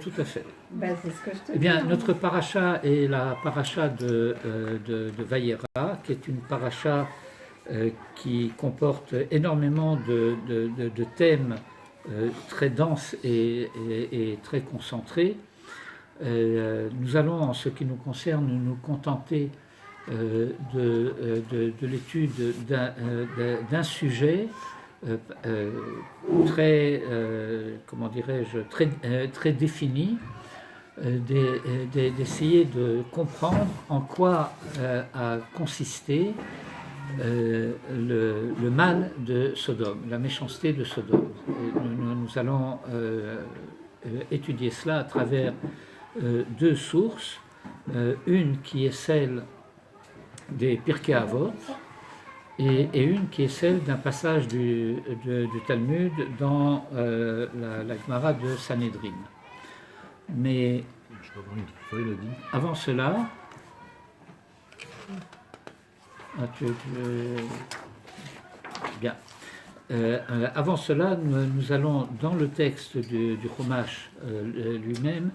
tout à fait. Ben, c'est ce que je te Eh bien, dis. notre paracha est la paracha de Vayera, qui est une paracha qui comporte énormément de thèmes très denses et très concentrés. Nous allons, en ce qui nous concerne, nous contenter de l'étude d'un sujet très, comment dirais-je, très défini, d'essayer de comprendre en quoi a consisté le mal de Sodome, la méchanceté de Sodome. Nous allons étudier cela à travers deux sources, une qui est celle des Pirkei Avot et une qui est celle d'un passage du Talmud dans la Gemara de Sanhedrin. Mais avant cela, bien. Avant cela, nous allons dans le texte du Chumash lui-même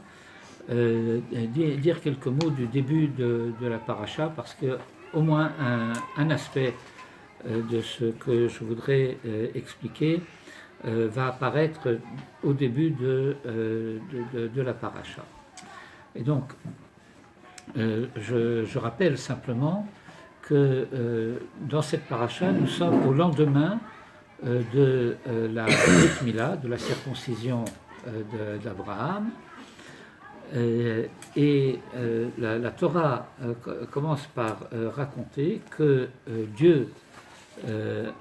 dire quelques mots du début de la paracha, parce que au moins un aspect de ce que je voudrais expliquer va apparaître au début de la paracha. Et donc, je rappelle simplement que dans cette paracha, nous sommes au lendemain de la Brit Mila, de la circoncision d'Abraham. Et la Torah commence par raconter que Dieu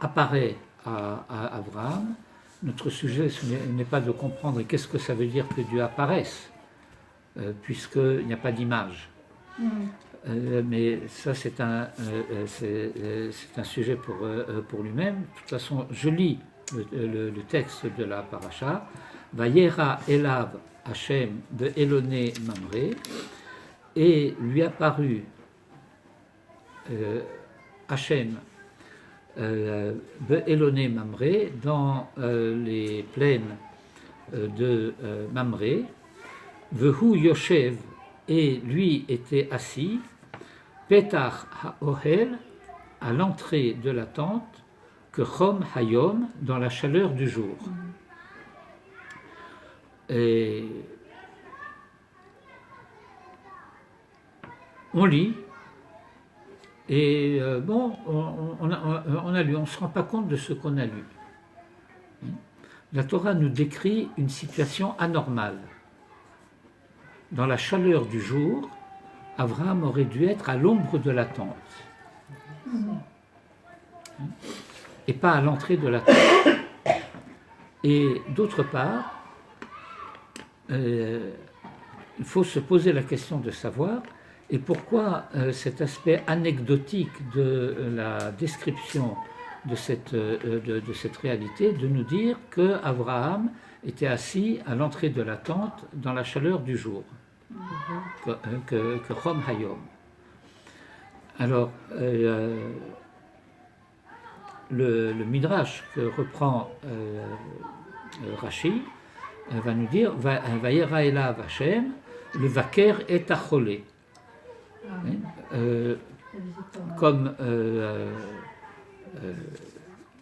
apparaît à Abraham. Notre sujet, ce n'est pas de comprendre qu'est-ce que ça veut dire que Dieu apparaisse, puisqu'il n'y a pas d'image. Mais ça, c'est un sujet pour lui-même. De toute façon, je lis le texte de la paracha. Vayera Elav Hachem de Eloné Mamré, et lui apparut Hachem de Eloné Mamré dans les plaines de Mamré. Vehu Yoshev, et lui était assis, Petach HaOhel, à l'entrée de la tente, que Chom Hayom, dans la chaleur du jour. Et on lit, et on a lu, on ne se rend pas compte de ce qu'on a lu. La Torah nous décrit une situation anormale. Dans la chaleur du jour, Abraham aurait dû être à l'ombre de la tente, et pas à l'entrée de la tente. Et d'autre part, il faut se poser la question de savoir et pourquoi cet aspect anecdotique de la description de cette réalité, de nous dire que Abraham était assis à l'entrée de la tente dans la chaleur du jour, que Chom Hayom. Alors, le Midrash que reprend Rashi va nous dire Vayera Elav Hashem, le vaker est acholé. Comme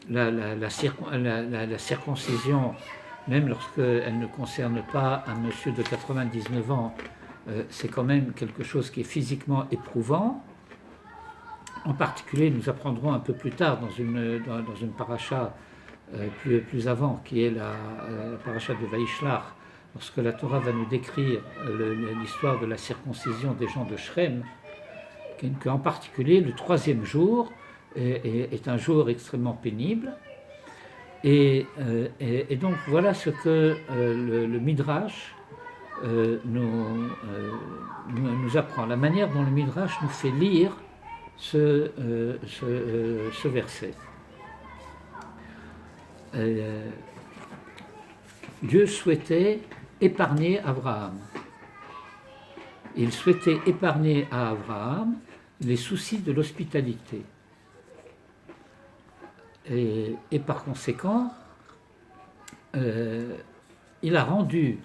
la circoncision, même lorsqu'elle ne concerne pas un monsieur de 99 ans, c'est quand même quelque chose qui est physiquement éprouvant. En particulier, nous apprendrons un peu plus tard dans une paracha plus avant, qui est la paracha de Vaishlach, lorsque la Torah va nous décrire l'histoire de la circoncision des gens de Shrem, qu'en particulier le troisième jour est un jour extrêmement pénible. Et donc voilà ce que le Midrash nous apprend, la manière dont le Midrash nous fait lire ce verset. Dieu souhaitait épargner Abraham. Il souhaitait épargner à Abraham les soucis de l'hospitalité. Et par conséquent, il a rendu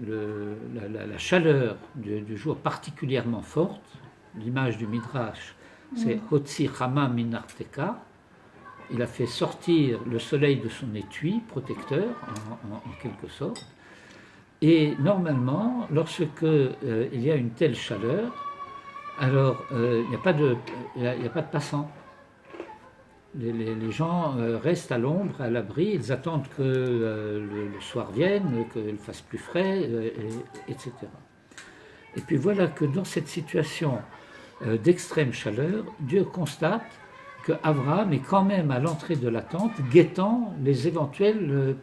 la chaleur du jour particulièrement forte. L'image du Midrash, c'est Hotzi Chama Minarteka. Il a fait sortir le soleil de son étui protecteur, en quelque sorte. Et normalement, lorsque il y a une telle chaleur, alors il n'y a pas de passants. Les gens restent à l'ombre, à l'abri, ils attendent que le soir vienne, qu'il fasse plus frais, etc. Et puis voilà que dans cette situation d'extrême chaleur, Dieu constate que Abraham est quand même à l'entrée de la tente, guettant les éventuels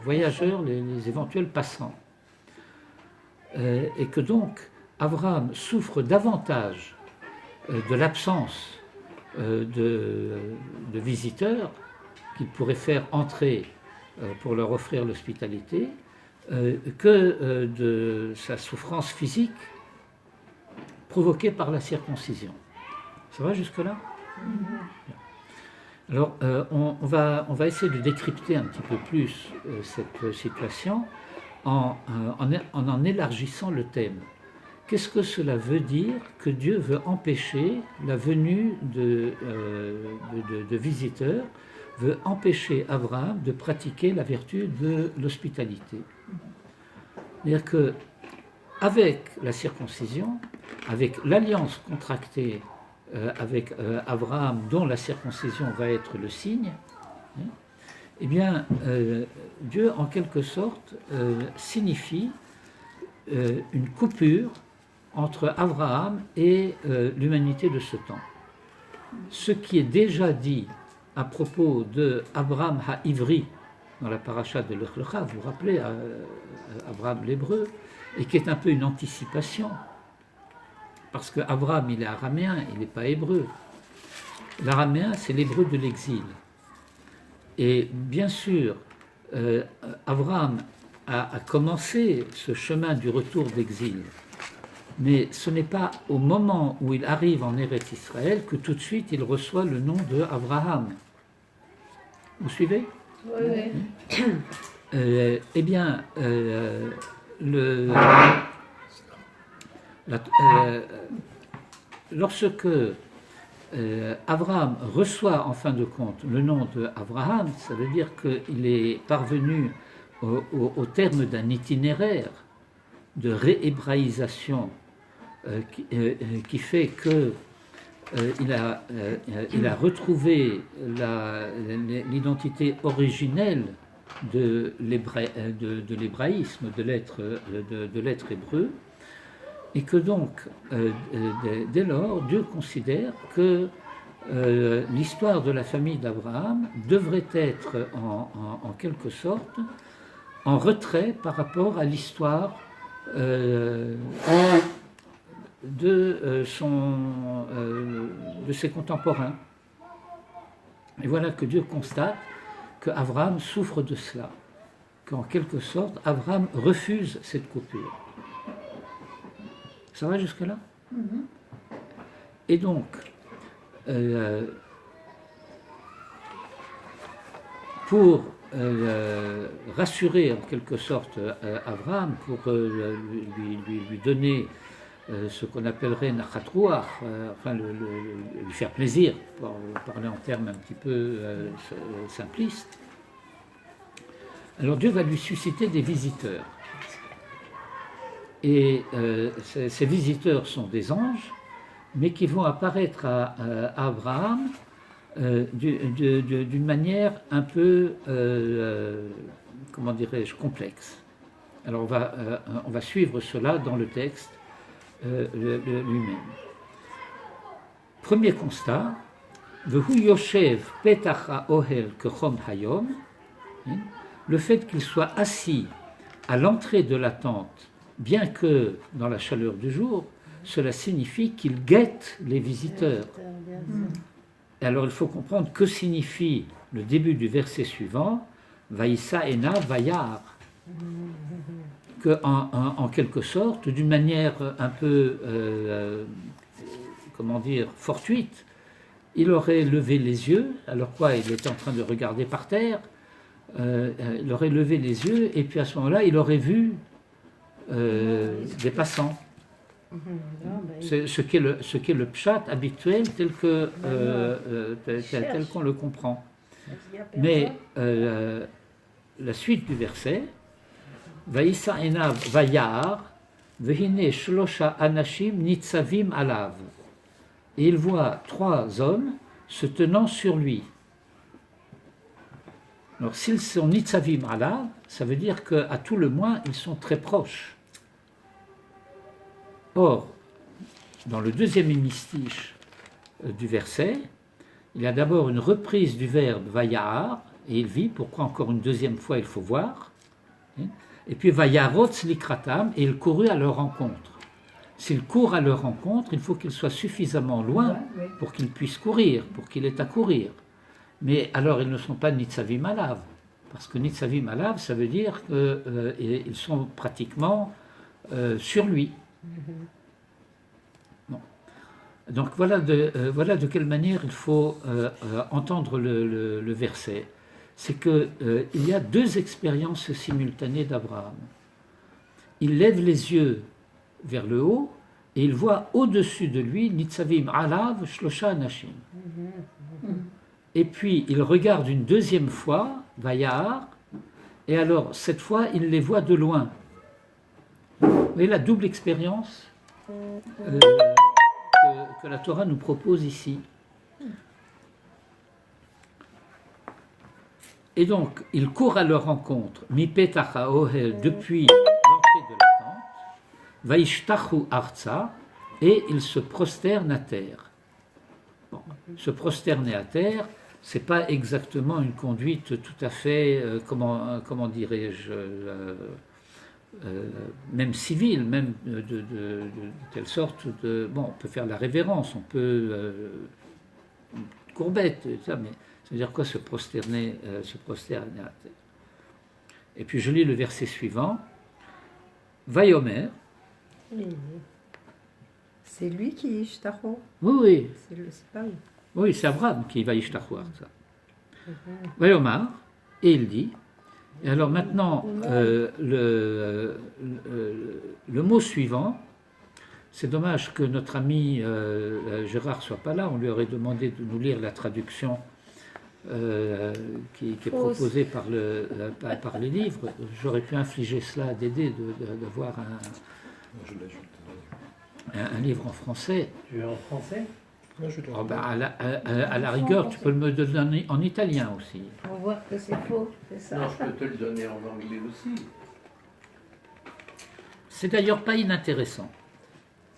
voyageurs, les éventuels passants. Et que donc Abraham souffre davantage de l'absence de visiteurs qu'il pourrait faire entrer pour leur offrir l'hospitalité que de sa souffrance physique provoquée par la circoncision. Ça va jusque-là ? Alors, on va essayer de décrypter un petit peu plus cette situation en élargissant le thème. Qu'est-ce que cela veut dire que Dieu veut empêcher la venue de visiteurs, veut empêcher Abraham de pratiquer la vertu de l'hospitalité? C'est-à-dire qu'avec la circoncision, avec l'alliance contractée avec Abraham, dont la circoncision va être le signe, eh bien, Dieu, en quelque sorte, signifie une coupure entre Abraham et l'humanité de ce temps. Ce qui est déjà dit à propos de Abraham ha-Ivri dans la paracha de Lech Lecha, vous vous rappelez, Abraham l'hébreu, et qui est un peu une anticipation, parce qu'Abraham, il est araméen, il n'est pas hébreu. L'araméen, c'est l'hébreu de l'exil. Et bien sûr, Abraham a commencé ce chemin du retour d'exil. Mais ce n'est pas au moment où il arrive en Eretz Israël que tout de suite il reçoit le nom de Abraham. Vous suivez ? Oui. Eh bien, lorsque Abraham reçoit en fin de compte le nom d'Abraham, ça veut dire qu'il est parvenu au terme d'un itinéraire de réhébraïsation qui fait que il a retrouvé l'identité originelle de l'hébraïsme, de l'être hébreu, et que donc, dès lors, Dieu considère que l'histoire de la famille d'Abraham devrait être en quelque sorte en retrait par rapport à l'histoire de ses contemporains. Et voilà que Dieu constate qu'Abraham souffre de cela, qu'en quelque sorte, Abraham refuse cette coupure. Ça va jusque-là ? Et donc, pour rassurer en quelque sorte Abraham, pour lui donner ce qu'on appellerait nachat ruach, enfin lui faire plaisir, pour parler en termes un petit peu simplistes, alors Dieu va lui susciter des visiteurs. Et ces visiteurs sont des anges, mais qui vont apparaître à Abraham d'une manière un peu, comment dirais-je, complexe. Alors on va suivre cela dans le texte lui-même. Premier constat, Vehu Yoshev Petach HaOhel Kechom Hayom, le fait qu'il soit assis à l'entrée de la tente, bien que dans la chaleur du jour, cela signifie qu'il guette les visiteurs. Et alors il faut comprendre que signifie le début du verset suivant, Vaïssa Ena Vayar, que en quelque sorte, d'une manière un peu, comment dire, fortuite, il aurait levé les yeux, alors quoi, il était en train de regarder par terre, il aurait levé les yeux et puis à ce moment-là, il aurait vu des passants. C'est ce qu'est le pshat habituel tel qu'on le comprend. Mais la suite du verset, Vaïsa enav vayar, vehine shlosha anashim nitzavim alav. Et il voit 3 hommes se tenant sur lui. Alors s'ils sont nitzavim alav, ça veut dire qu'à tout le moins, ils sont très proches. Or, dans le deuxième hémistiche du verset, il y a d'abord une reprise du verbe vayar, et il vit, pourquoi encore une deuxième fois il faut voir, et puis vayarotz likratam, et il courut à leur rencontre. S'il court à leur rencontre, il faut qu'il soit suffisamment loin pour qu'il puisse courir, pour qu'il ait à courir. Mais alors ils ne sont pas nitzavim alav, parce que nitzavim alav, ça veut dire qu'ils sont pratiquement sur lui. Bon. Donc voilà de quelle manière il faut entendre le verset. C'est qu'il y a 2 expériences simultanées d'Abraham. Il lève les yeux vers le haut et il voit au-dessus de lui nitzavim alav shlosha anashim. Et puis il regarde une deuxième fois vayar, et alors cette fois il les voit de loin. Vous voyez la double expérience que la Torah nous propose ici. Et donc, il court à leur rencontre, mipetach haohel, depuis l'entrée de la tente, vaishtachu arza, et il se prosterne à terre. Bon, se prosterner à terre, c'est pas exactement une conduite tout à fait, comment dirais-je, même civile, même de telle sorte bon, on peut faire la révérence, on peut courbette, ça, mais ça veut dire quoi se prosterner à terre. Et puis je lis le verset suivant. Vayomer. C'est lui qui est Ishtahu. Oui. C'est pas lui. Oui, c'est Abraham qui va Ishtahu. Vayomar, et il dit. Et alors maintenant, le mot suivant, c'est dommage que notre ami Gérard ne soit pas là, on lui aurait demandé de nous lire la traduction qui est proposée par les livres. J'aurais pu infliger cela à Dédé d'avoir un livre en français. Tu es en français? Oh ben, à la rigueur, tu peux me le donner en italien aussi. On voit que c'est faux, c'est ça. Non, je peux te le donner en anglais aussi. C'est d'ailleurs pas inintéressant.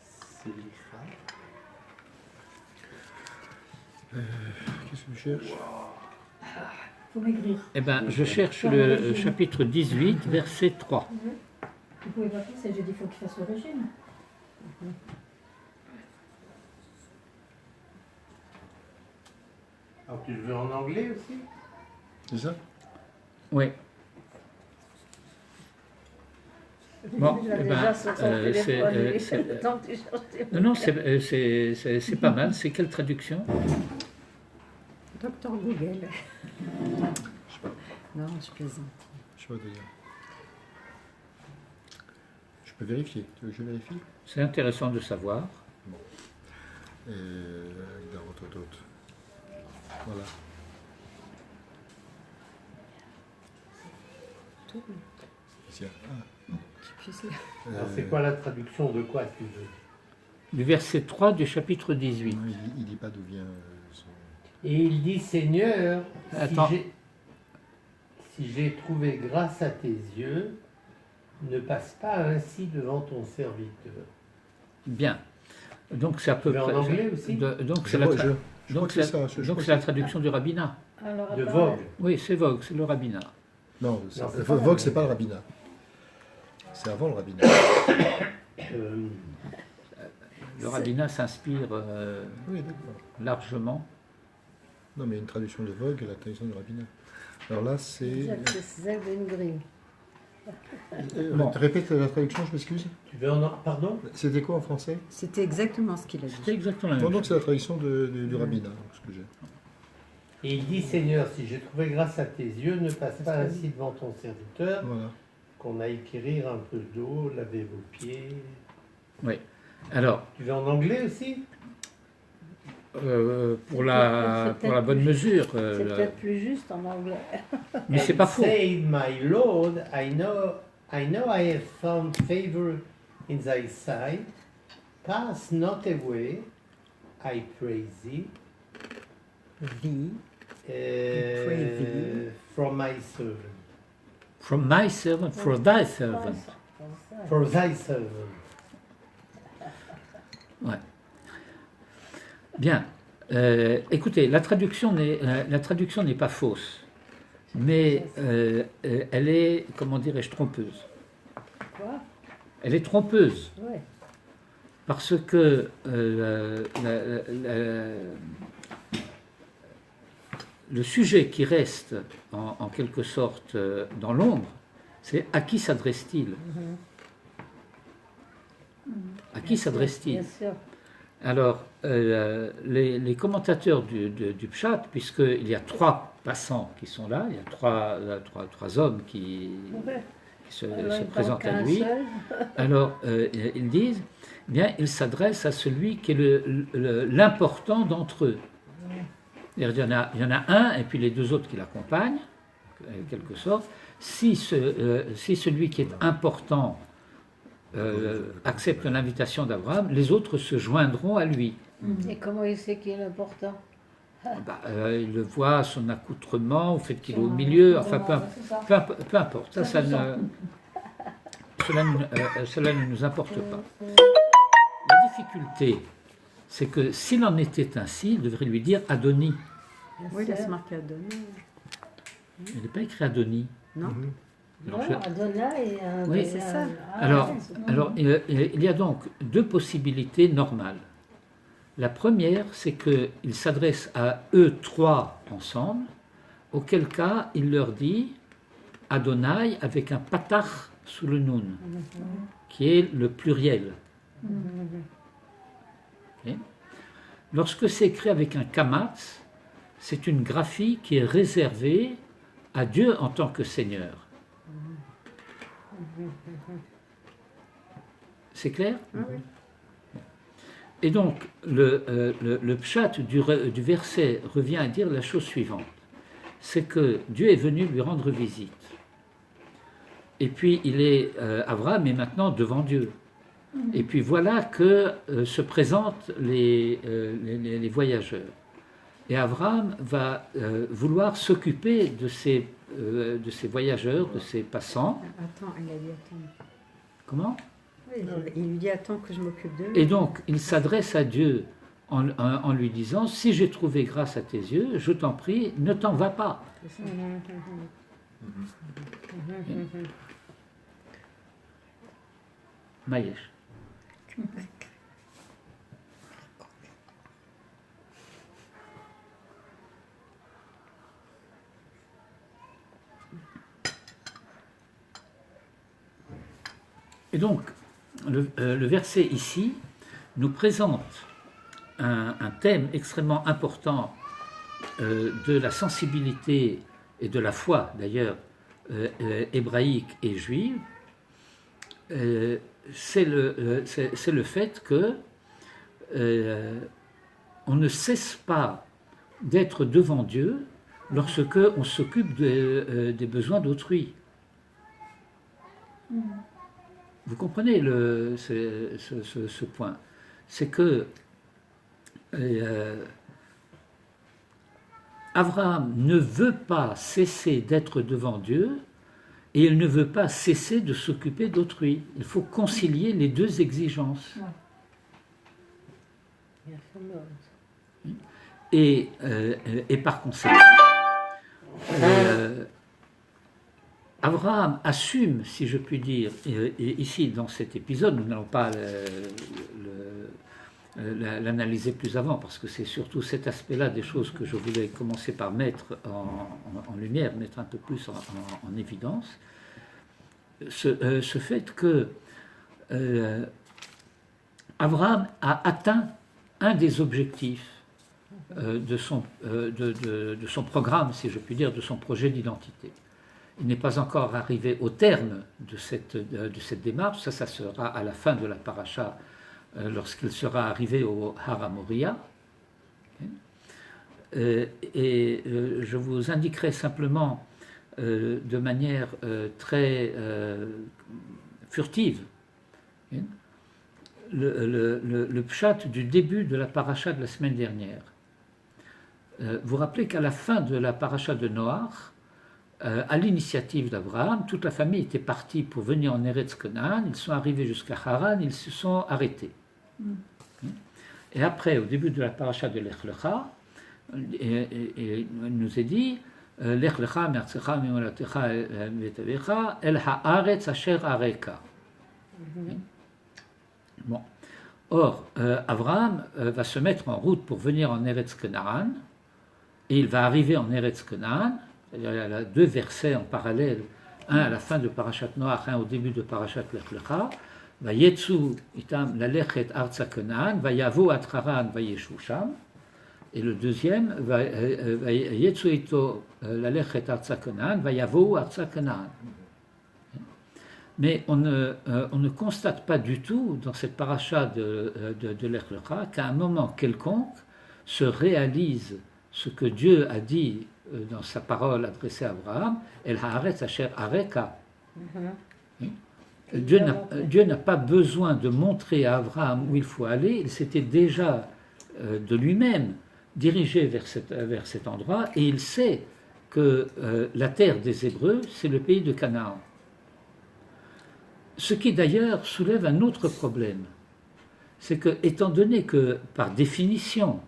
C'est Qu'est-ce que tu cherches? Faut maigrir. Eh bien, je cherche le chapitre 18, verset 3. Vous pouvez pas faire ça, j'ai dit faut qu'il fasse le régime. Alors tu le veux en anglais aussi? C'est ça? Oui. Bon, Il a eh déjà ben, sur son téléphone, lui, c'est- le temps que tu cherches tes mots. non, c'est pas mal. C'est quelle traduction? Docteur Google. Non, je plaisante. Je sais pas te dire. Je peux vérifier. Tu veux que je vérifie? C'est intéressant de savoir. Et d'autres. Voilà. Tout, Ici. tu puisses lire. Alors c'est quoi la traduction de quoi tu veux? Du verset 3 du chapitre 18. Non, il dit pas d'où vient son... Et il dit, Seigneur, Attends. si j'ai trouvé grâce à tes yeux, ne passe pas ainsi devant ton serviteur. Bien. Donc c'est à peu Tu veux en près. anglais aussi? Donc Je c'est la, crois- tra- je crois donc que c'est c'est la- ça. Je donc crois c'est la que traduction du rabbinat. Alors, De attends, Vogue. Oui, c'est Vogue, c'est le rabbinat. Non, c'est pas Vogue, c'est pas le rabbinat. C'est avant le rabbinat. Euh, Le rabbinat s'inspire Oui, d'accord. largement. Non, mais il y a une traduction de Vogue et la traduction du rabbinat. Alors là, c'est... c'est Zelvengrim. Bon. Répète la traduction, je m'excuse. tu veux pardon? C'était quoi en français? C'était exactement ce qu'il a dit. C'est exactement la Non, même donc chose. c'est la traduction du rabbinat, donc, ce que j'ai. Et il dit, Seigneur, si j'ai trouvé grâce à tes yeux, ne passe pas ainsi devant ton serviteur, Voilà. qu'on aille quérir un peu d'eau, laver vos pieds. Oui. Alors, Tu veux en anglais aussi? pour la bonne mesure. C'est peut-être plus juste en anglais. Mais c'est pas faux. Said, my Lord, I know I have found favor in thy sight. Pass not away, I pray thee, Thee, pray thee. from my servant. From my servant, for thy servant. For thy servant. Ouais. Bien. Écoutez, la traduction n'est pas fausse, mais elle est, comment dirais-je, trompeuse. Quoi? Elle est trompeuse Ouais. parce que le sujet qui reste en quelque sorte dans l'ombre, c'est à qui s'adresse-t-il? À qui s'adresse-t-il? Bien sûr. Alors, les commentateurs du Pshat, puisqu'il y a 3 passants qui sont là, il y a trois hommes qui Ouais. se Alors, il présentent à manque un lui, seul. alors ils disent, eh bien, il s'adresse à celui qui est l'important d'entre eux. C'est-à-dire, il y en a un, et puis les 2 autres qui l'accompagnent, en quelque sorte. Si celui qui est important accepte l'invitation d'Abraham, les autres se joindront à lui. Et comment il sait qu'il est important? Il le voit à son accoutrement, au fait qu'il est au milieu, enfin C'est ça. peu importe. Cela ne nous importe pas. La difficulté, c'est que s'il en était ainsi, il devrait lui dire Adoni. Oui, là, c'est marqué Adonai. Il n'est pas écrit Adoni. Non. Non, Alors, Adonai et un. Oui, c'est ça. Alors, il y a donc 2 possibilités normales. La première, c'est qu'il s'adresse à eux 3 ensemble, auquel cas il leur dit Adonai avec un patach sous le nun, qui est le pluriel. Ok. Lorsque c'est écrit avec un kamatz, c'est une graphie qui est réservée à Dieu en tant que Seigneur. C'est clair? Et donc, le pshat du verset revient à dire la chose suivante. C'est que Dieu est venu lui rendre visite. Et puis, Abraham est maintenant devant Dieu. Et puis voilà que se présentent les voyageurs. Et Abraham va vouloir s'occuper de ces voyageurs, de ces passants. Attends, il a dit attends. Comment? Il lui dit attends que je m'occupe d'eux. Et donc, il s'adresse à Dieu en lui disant, si j'ai trouvé grâce à tes yeux, je t'en prie, ne t'en vas pas. Maïesh. Et donc, le verset ici nous présente un thème extrêmement important de la sensibilité et de la foi, d'ailleurs, hébraïque et juive. C'est le fait que on ne cesse pas d'être devant Dieu lorsque on s'occupe des besoins d'autrui. Vous comprenez ce point? C'est que Abraham ne veut pas cesser d'être devant Dieu et il ne veut pas cesser de s'occuper d'autrui. Il faut concilier les 2 exigences. Et par conséquent, Abraham assume, si je puis dire, et ici dans cet épisode, nous n'allons pas l'analyser plus avant, parce que c'est surtout cet aspect-là des choses que je voulais commencer par mettre en lumière, mettre un peu plus en évidence, ce fait que Abraham a atteint un des objectifs de son programme, si je puis dire, de son projet d'identité. Il n'est pas encore arrivé au terme de cette démarche, ça sera à la fin de la paracha, lorsqu'il sera arrivé au Har HaMoriah. Je vous indiquerai simplement de manière très furtive le pshat du début de la paracha de la semaine dernière. Vous rappelez qu'à la fin de la paracha de Noach, à l'initiative d'Abraham, toute la famille était partie pour venir en Eretz Canaan, ils sont arrivés jusqu'à Haran, ils se sont arrêtés. Et après, au début de la paracha de Lech Lecha, il nous est dit Lech Lecha me'artzecha me'molatecha ve'tavecha el ha'aretz asher areka. Bon. Or, Abraham va se mettre en route pour venir en Eretz Canaan, et il va arriver en Eretz Canaan. Il y a deux versets en parallèle, un à la fin de Parashat Noach, un au début de Parashat Lech Lecha. Vayetzu itam lalechet arza Canaan, vayavo at Haran vayeshu sham. Et le deuxième, Vayetzu ito lalechet arza Canaan, vayavo arza Canaan. Mais on ne constate pas du tout dans cette paracha de Lech Lecha qu'à un moment quelconque se réalise ce que Dieu a dit dans sa parole adressée à Abraham, El haaretz asher areka. Dieu n'a pas besoin de montrer à Abraham où il faut aller, il s'était déjà de lui-même dirigé vers cet endroit, et il sait que la terre des Hébreux, c'est le pays de Canaan. Ce qui d'ailleurs soulève un autre problème, c'est que, étant donné que, par définition,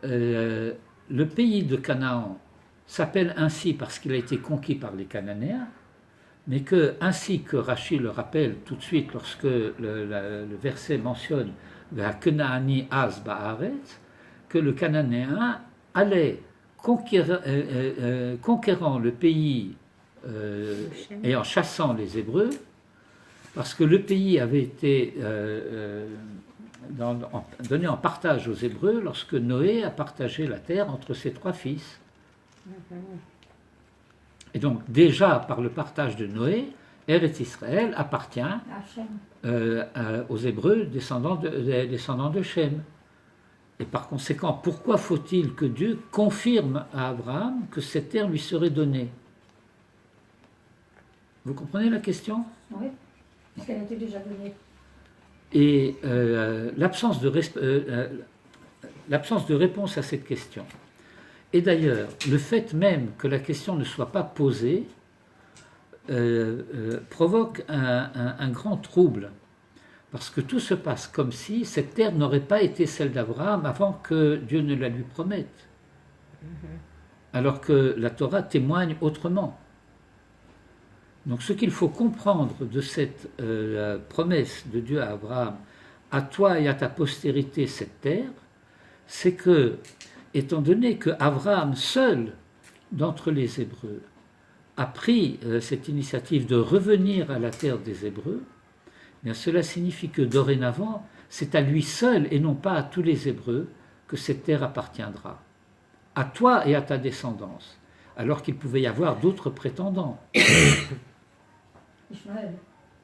le pays de Canaan s'appelle ainsi parce qu'il a été conquis par les Cananéens, mais que, ainsi que Rachi le rappelle tout de suite lorsque le verset mentionne Va'kenaani az ba'aretz, que le Cananéen allait conquérant le pays et en chassant les Hébreux, parce que le pays avait été donné en partage aux Hébreux lorsque Noé a partagé la terre entre ses trois fils. Et donc déjà par le partage de Noé, Eretz Israël appartient aux Hébreux descendants de Shem. Et par conséquent, pourquoi faut-il que Dieu confirme à Abraham que cette terre lui serait donnée? Vous comprenez la question? Oui, parce qu'elle était déjà donnée. Et l'absence de réponse à cette question. Et d'ailleurs, le fait même que la question ne soit pas posée provoque un grand trouble, parce que tout se passe comme si cette terre n'aurait pas été celle d'Abraham avant que Dieu ne la lui promette, alors que la Torah témoigne autrement. Donc ce qu'il faut comprendre de cette promesse de Dieu à Abraham, à toi et à ta postérité cette terre, c'est que, étant donné que Abraham seul d'entre les Hébreux a pris cette initiative de revenir à la terre des Hébreux, eh bien cela signifie que dorénavant, c'est à lui seul et non pas à tous les Hébreux que cette terre appartiendra. À toi et à ta descendance, alors qu'il pouvait y avoir d'autres prétendants. Ishmaël.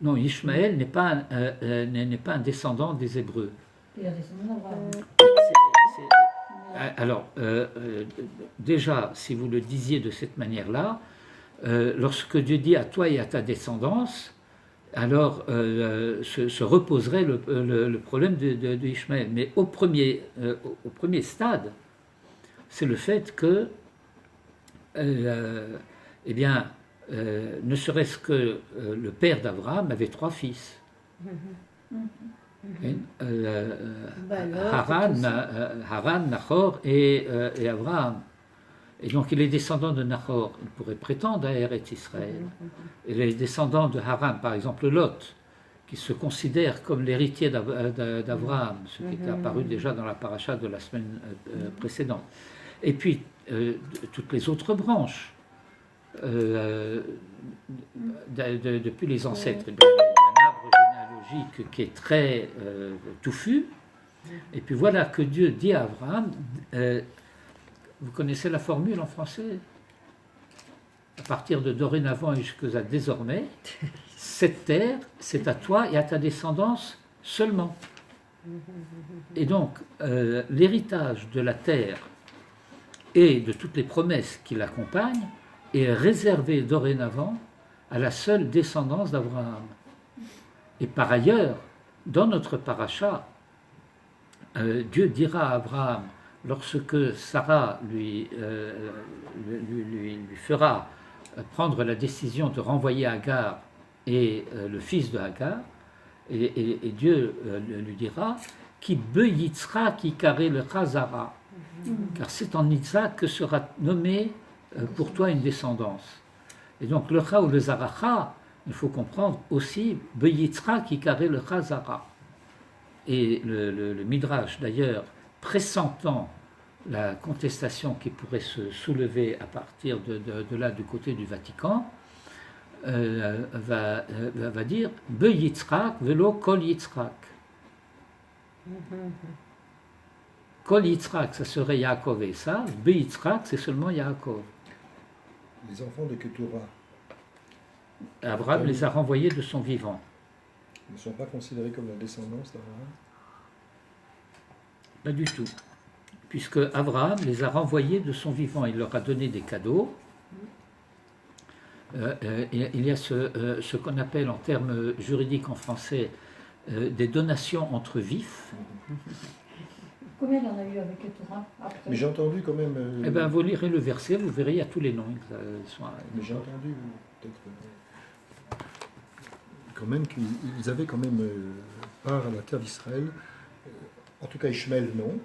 Non, Ishmaël n'est pas un descendant des Hébreux. Il y a des descendants d'Abraham. Alors, déjà, si vous le disiez de cette manière-là, lorsque Dieu dit à toi et à ta descendance, alors se reposerait le problème de Ishmaël. Mais au premier stade, c'est le fait que, eh bien, ne serait-ce que le père d'Abraham avait trois fils. Haran, Nahor et Abraham. Et donc il est descendant de Nahor, il pourrait prétendre à Eretz Israël. Et les descendants de Haran, par exemple Lot, qui se considère comme l'héritier d'Abraham, ce qui était apparu déjà dans la paracha de la semaine précédente. Et puis toutes les autres branches, depuis les ancêtres. Il y a un arbre généalogique qui est très touffu, Et puis voilà que Dieu dit à Abraham, vous connaissez la formule en français? À partir de dorénavant et jusqu'à désormais, cette terre, c'est à toi et à ta descendance seulement. Et donc, l'héritage de la terre et de toutes les promesses qui l'accompagnent est réservé dorénavant à la seule descendance d'Abraham. Et par ailleurs, dans notre paracha, Dieu dira à Abraham, lorsque Sarah lui fera prendre la décision de renvoyer Agar et le fils de Agar, et Dieu lui dira, qui beyitzra qui carré le chazara, car c'est en Yitzhak que sera nommé pour toi une descendance. Et donc le cha ou le zaracha, il faut comprendre aussi beyitzra qui carré le chazara. Et le Midrash d'ailleurs, pressentant la contestation qui pourrait se soulever à partir de là du côté du Vatican, va dire Be Yitzhak velo Kol Yitzhak. Kol Yitzhak, ça serait Yaakov et Esav. Be Yitzhak, c'est seulement Yaakov. Les enfants de Ketura Abraham les a renvoyés de son vivant. ne sont pas considérés comme la descendance d'Abraham? Pas du tout. Puisque Abraham les a renvoyés de son vivant. Il leur a donné des cadeaux. Il y a ce qu'on appelle en termes juridiques en français des donations entre vifs. Combien il y en a eu avec Ketura après? Mais j'ai entendu quand même. Eh bien, vous lirez le verset, vous verrez, il y a tous les noms. Mais j'ai entendu peut-être quand même qu'ils avaient quand même part à la terre d'Israël. En tout cas, Ishmaël, non.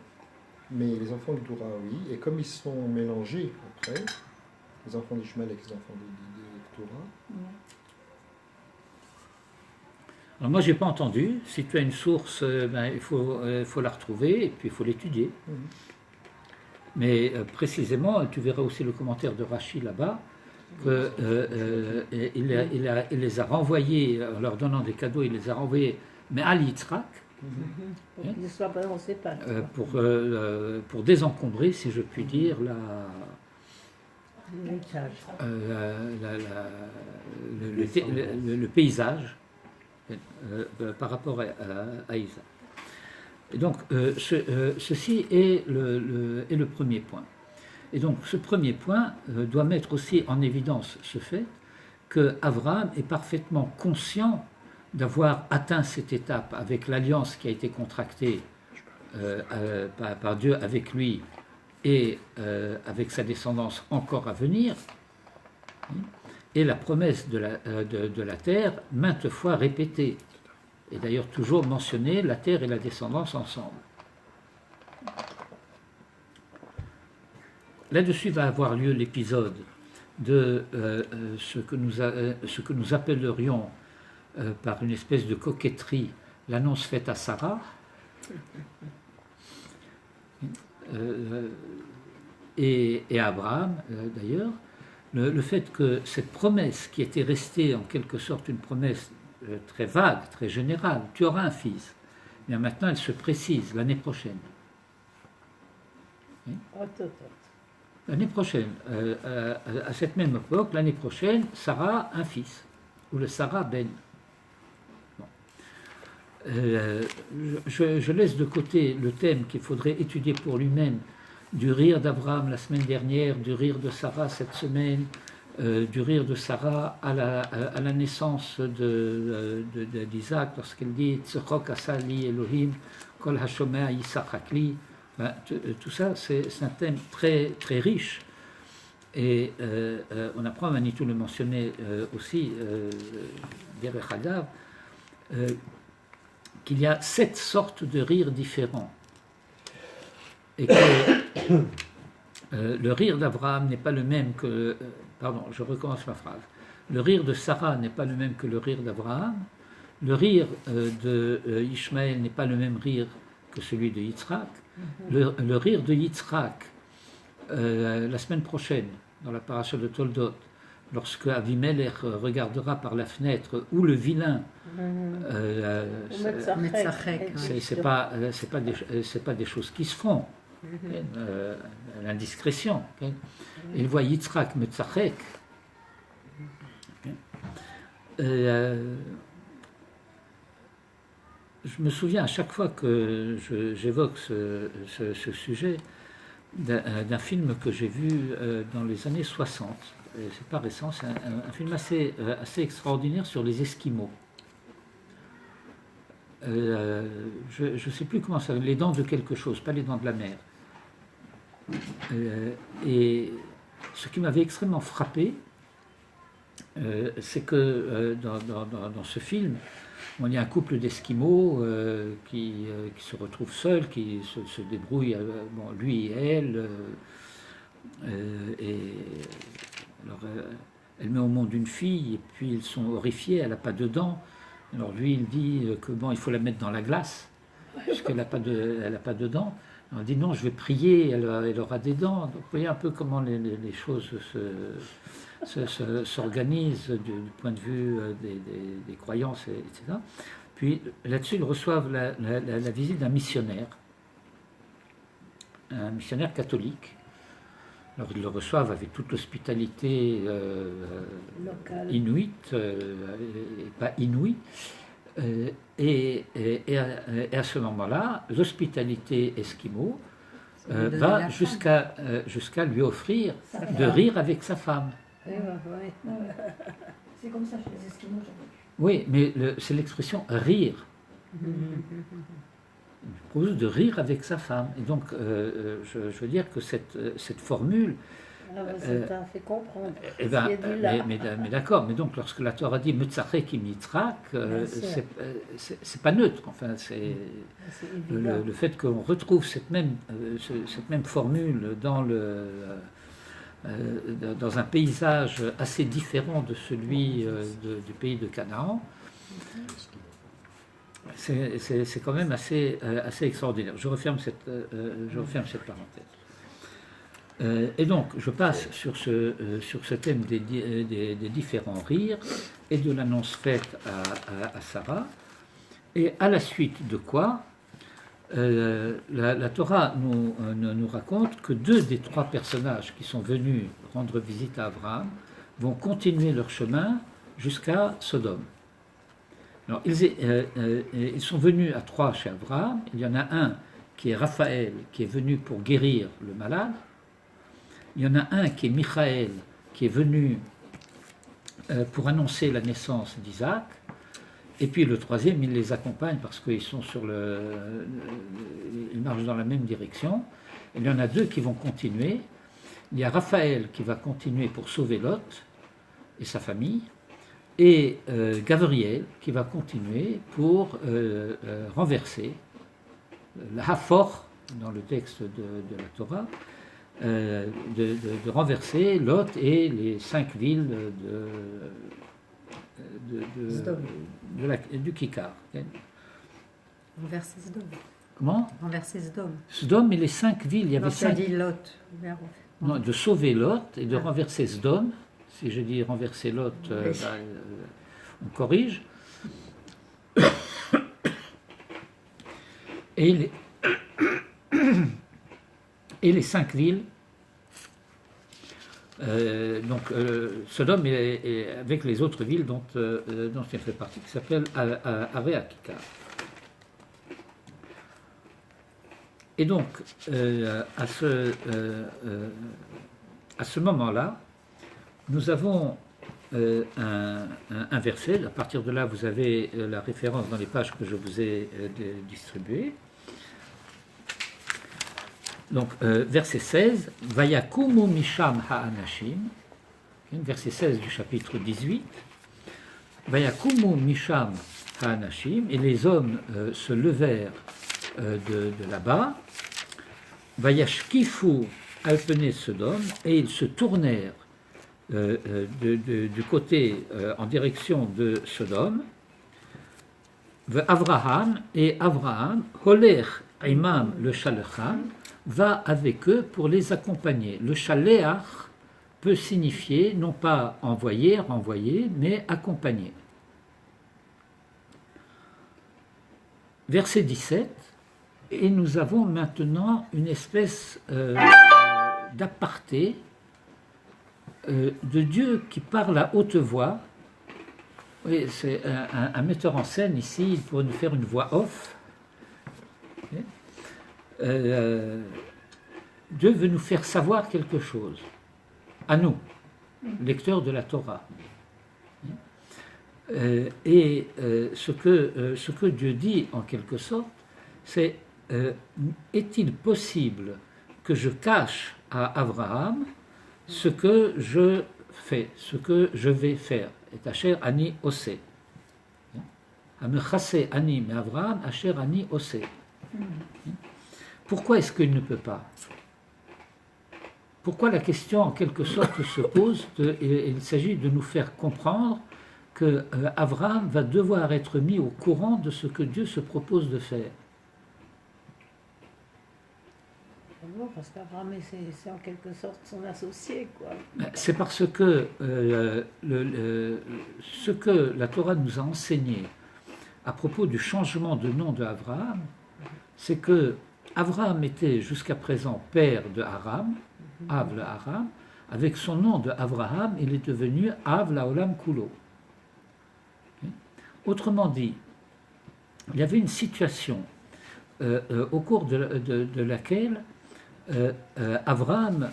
Mais les enfants de Ketura, oui. Et comme ils sont mélangés après, les enfants d'Ishmaël avec les enfants de Ketura. Alors moi, je n'ai pas entendu. Si tu as une source, il faut la retrouver et puis il faut l'étudier. Mais précisément, tu verras aussi le commentaire de Rashi là-bas, qu'il les a renvoyés, en leur donnant des cadeaux, il les a renvoyés, mais à Yitzhak, Pour qu'ils ne soient pas dans ses pattes. pour désencombrer, si je puis dire, le paysage par rapport à Isaac. Et donc, ceci est le premier point. Et donc, ce premier point doit mettre aussi en évidence ce fait que Abraham est parfaitement conscient d'avoir atteint cette étape avec l'alliance qui a été contractée par Dieu avec lui et avec sa descendance encore à venir, et la promesse de la terre maintes fois répétée, et d'ailleurs toujours mentionnée, la terre et la descendance ensemble. Là-dessus va avoir lieu l'épisode de ce que nous appellerions par une espèce de coquetterie l'annonce faite à Sarah, et à Abraham d'ailleurs, le fait que cette promesse qui était restée en quelque sorte une promesse très vague, très générale, tu auras un fils, bien maintenant elle se précise l'année prochaine. L'année prochaine, à cette même époque, l'année prochaine, Sarah un fils, ou le Sarah Ben. Bon. Je laisse de côté le thème qu'il faudrait étudier pour lui-même, du rire d'Abraham la semaine dernière, du rire de Sarah cette semaine, du rire de Sarah à la naissance d'Isaac, lorsqu'elle dit « Tzchok asali Elohim, kol hashomea yisachakli ». Tout ça, c'est un thème très, très riche. Et on apprend, Manitou le mentionnait aussi, derrière Hagav, qu'il y a 7 sortes de rires différents. Et que le rire d'Abraham n'est pas le même que... pardon, je recommence ma phrase. Le rire de Sarah n'est pas le même que le rire d'Abraham. Le rire de Ishmaël n'est pas le même rire que celui de Yitzhak. Le rire de Yitzhak, la semaine prochaine, dans la paracha de Toldot, lorsque Avimelech regardera par la fenêtre où le vilain Metzachek, c'est pas des choses qui se font. L'indiscrétion. Il voit Yitzhak Metzachek. Je me souviens à chaque fois que j'évoque ce sujet d'un film que j'ai vu dans les années 60. C'est pas récent, c'est un film assez extraordinaire sur les Esquimaux. Je ne sais plus comment ça s'appelle, les dents de quelque chose, pas les dents de la mer. Et ce qui m'avait extrêmement frappé, c'est que dans ce film, il y a un couple d'Esquimaux qui se retrouve seul, qui se débrouille, lui et elle. Alors, elle met au monde une fille, et puis ils sont horrifiés, elle n'a pas de dents. Alors lui, il dit que il faut la mettre dans la glace, puisqu'elle n'a pas de dents. On dit non, je vais prier, elle aura des dents. Donc vous voyez un peu comment les choses s'organisent du point de vue des croyances, etc. Puis là-dessus, ils reçoivent la visite d'un missionnaire catholique. Alors ils le reçoivent avec toute l'hospitalité inuite, et pas inouïe. Et à ce moment-là, l'hospitalité esquimau va jusqu'à lui offrir de rire avec sa femme. Ouais. C'est comme ça chez les Esquimaux, j'avais vu. Oui, mais c'est l'expression rire. Il propose de rire avec sa femme. Et donc, je veux dire que cette formule. Ça t'a fait comprendre. Mais d'accord, mais donc lorsque la Torah dit Metzachek im Yitzhak, c'est pas neutre. Enfin, c'est le fait qu'on retrouve cette même formule dans un paysage assez différent de celui du pays de Canaan. C'est quand même assez extraordinaire. Je referme cette parenthèse. Et donc, je passe sur ce thème des différents rires et de l'annonce faite à Sarah, et à la suite de quoi la Torah nous raconte que 2 des 3 personnages qui sont venus rendre visite à Abraham vont continuer leur chemin jusqu'à Sodome. Alors, ils sont venus à 3 chez Abraham. Il y en a un qui est Raphaël, qui est venu pour guérir le malade. Il y en a un qui est Michaël, qui est venu pour annoncer la naissance d'Isaac. Et puis le 3e, il les accompagne parce qu'ils sont ils marchent dans la même direction. Il y en a 2 qui vont continuer. Il y a Raphaël qui va continuer pour sauver Lot et sa famille. Et Gabriel qui va continuer pour renverser la Hafor, dans le texte de la Torah, de renverser Lot et les 5 villes du Kikar. Renverser Sodome. Comment ? Renverser Sodome. Sodome et les 5 villes. Il y avait 5 dit Lot. Non, de sauver Lot et de renverser Sodome. Si je dis renverser Lot, on corrige. Et les 5 villes, Sodome et avec les autres villes dont il fait partie, qui s'appellent Aré Akikar. Et donc, à ce moment-là, nous avons un verset. À partir de là, vous avez la référence dans les pages que je vous ai distribuées. Donc, verset 16, Vayakumu misham ha'anashim, verset 16 du chapitre 18, Vayakumu misham ha'anashim, et les hommes se levèrent de là-bas, Vayashkifu alpene Sodome, et ils se tournèrent du côté en direction de Sodome, Avraham, et Avraham, Holer imam le Shalecham, va avec eux pour les accompagner. Le Shaleach peut signifier non pas envoyer, renvoyer, mais accompagner. verset 17, et nous avons maintenant une espèce d'aparté de Dieu qui parle à haute voix. Oui, c'est un metteur en scène ici, il pourrait nous faire une voix off. Dieu veut nous faire savoir quelque chose, à nous, lecteurs de la Torah. Ce que Dieu dit en quelque sorte, c'est est-il possible que je cache à Abraham ce que je fais, ce que je vais faire? Et Asher ani osé. Amechase ani mais Abraham Asher ani osé. Pourquoi est-ce qu'il ne peut pas? Pourquoi la question en quelque sorte se pose il s'agit de nous faire comprendre que Abraham va devoir être mis au courant de ce que Dieu se propose de faire. Bon, parce qu'Abraham, c'est en quelque sorte son associé, quoi. C'est parce que ce que la Torah nous a enseigné à propos du changement de nom de Abraham, c'est que Abraham était jusqu'à présent père de Aram, Av le Aram. Avec son nom de Abraham, il est devenu Av Laolam Kulo. Autrement dit, il y avait une situation au cours de laquelle Abraham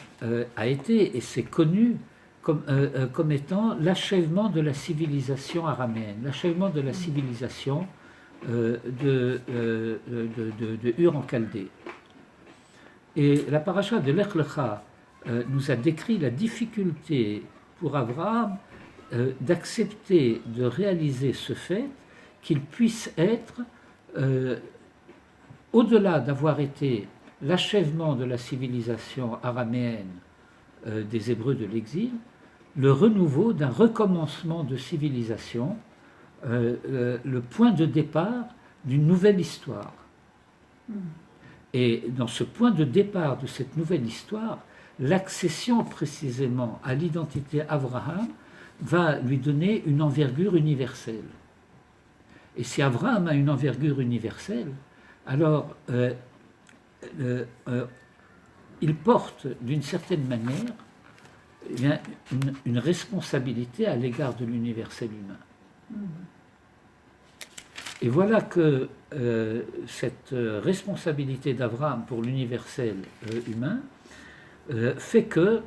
a été, et c'est connu, comme étant l'achèvement de la civilisation araméenne, l'achèvement de la civilisation de Ur en Chaldée. Et la paracha de Lech Lecha nous a décrit la difficulté pour Abraham d'accepter de réaliser ce fait qu'il puisse être, au-delà d'avoir été l'achèvement de la civilisation araméenne des Hébreux de l'exil, le renouveau d'un recommencement de civilisation, le point de départ d'une nouvelle histoire. Et dans ce point de départ de cette nouvelle histoire, l'accession précisément à l'identité Abraham va lui donner une envergure universelle. Et si Abraham a une envergure universelle, alors il porte d'une certaine manière une responsabilité à l'égard de l'universel humain. Et voilà que cette responsabilité d'Abraham pour l'universel humain fait que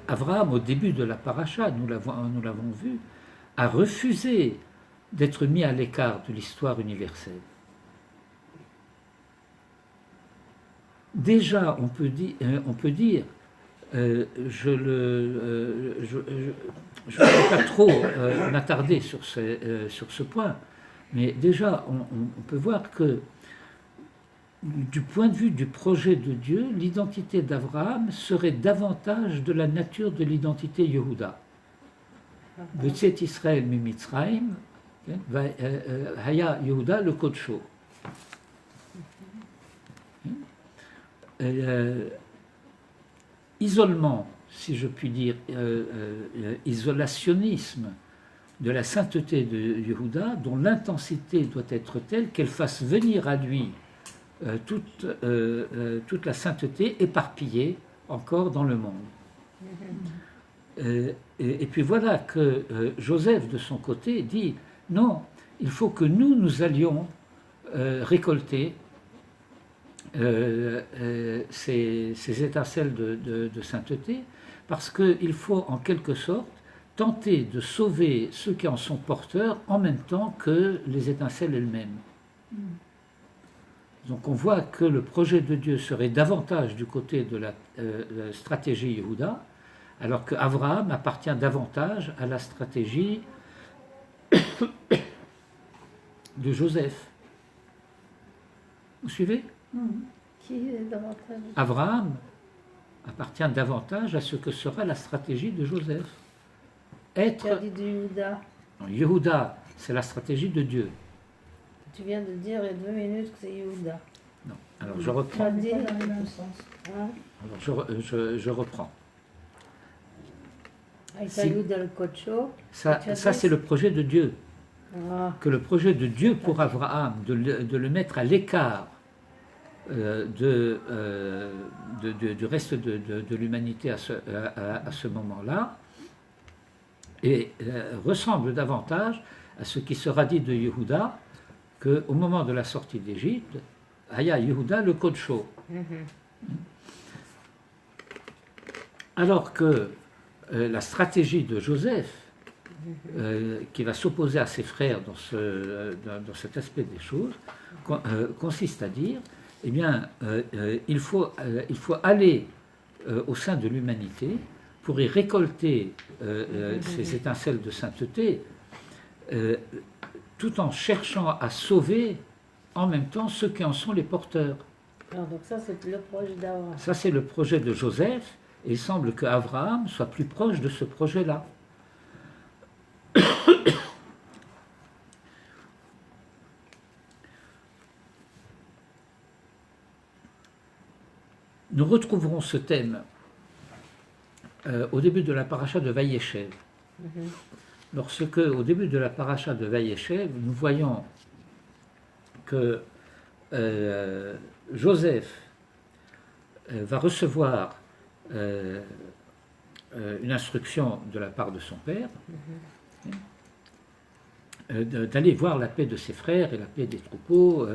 Abraham, au début de la paracha, nous l'avons vu, a refusé d'être mis à l'écart de l'histoire universelle. Déjà, on peut dire, je ne vais pas trop m'attarder sur ce point, mais déjà, on peut voir que du point de vue du projet de Dieu, l'identité d'Abraham serait davantage de la nature de l'identité Yehuda. B'tzet Israël mi Mitzrayim, Haya Yehuda le Kodsho. Isolement, si je puis dire, isolationnisme de la sainteté de Yehuda, dont l'intensité doit être telle qu'elle fasse venir à lui toute la sainteté éparpillée encore dans le monde. Et puis voilà que Joseph, de son côté, dit non, il faut que nous allions récolter ces étincelles de sainteté, parce qu'il faut en quelque sorte tenter de sauver ceux qui en sont porteurs en même temps que les étincelles elles-mêmes. Donc on voit que le projet de Dieu serait davantage du côté de la stratégie Yehuda, alors qu'Abraham appartient davantage à la stratégie de Joseph. Vous suivez ? Qui est davantage? Abraham appartient davantage à ce que sera la stratégie de Joseph. Tu as dit de Yehuda. Yehuda, c'est la stratégie de Dieu. Tu viens de dire il y a 2 minutes que c'est Yehuda. Non. Alors je reprends. Tu as dit Pas dans le même sens. hein? Alors je reprends. Yehuda le Kodsho. Ça c'est le projet de Dieu. Ah, que le projet de Dieu pour Abraham, de le mettre à l'écart du reste de l'humanité à ce moment-là, et ressemble davantage à ce qui sera dit de Yehuda, qu'au moment de la sortie d'Égypte, Aya Yehuda le Kodsho. Alors que la stratégie de Joseph, qui va s'opposer à ses frères dans cet aspect des choses, consiste à dire, eh bien, il faut aller au sein de l'humanité pour y récolter ces étincelles de sainteté, tout en cherchant à sauver en même temps ceux qui en sont les porteurs. alors, donc ça, c'est le projet d'Abraham. Ça, c'est le projet de Joseph, et il semble qu'Abraham soit plus proche de ce projet-là. Nous retrouverons ce thème au début de la paracha de Vayeshev. Lorsque, au début de la paracha de Vayeshev, nous voyons que Joseph va recevoir une instruction de la part de son père, d'aller voir la paix de ses frères et la paix des troupeaux,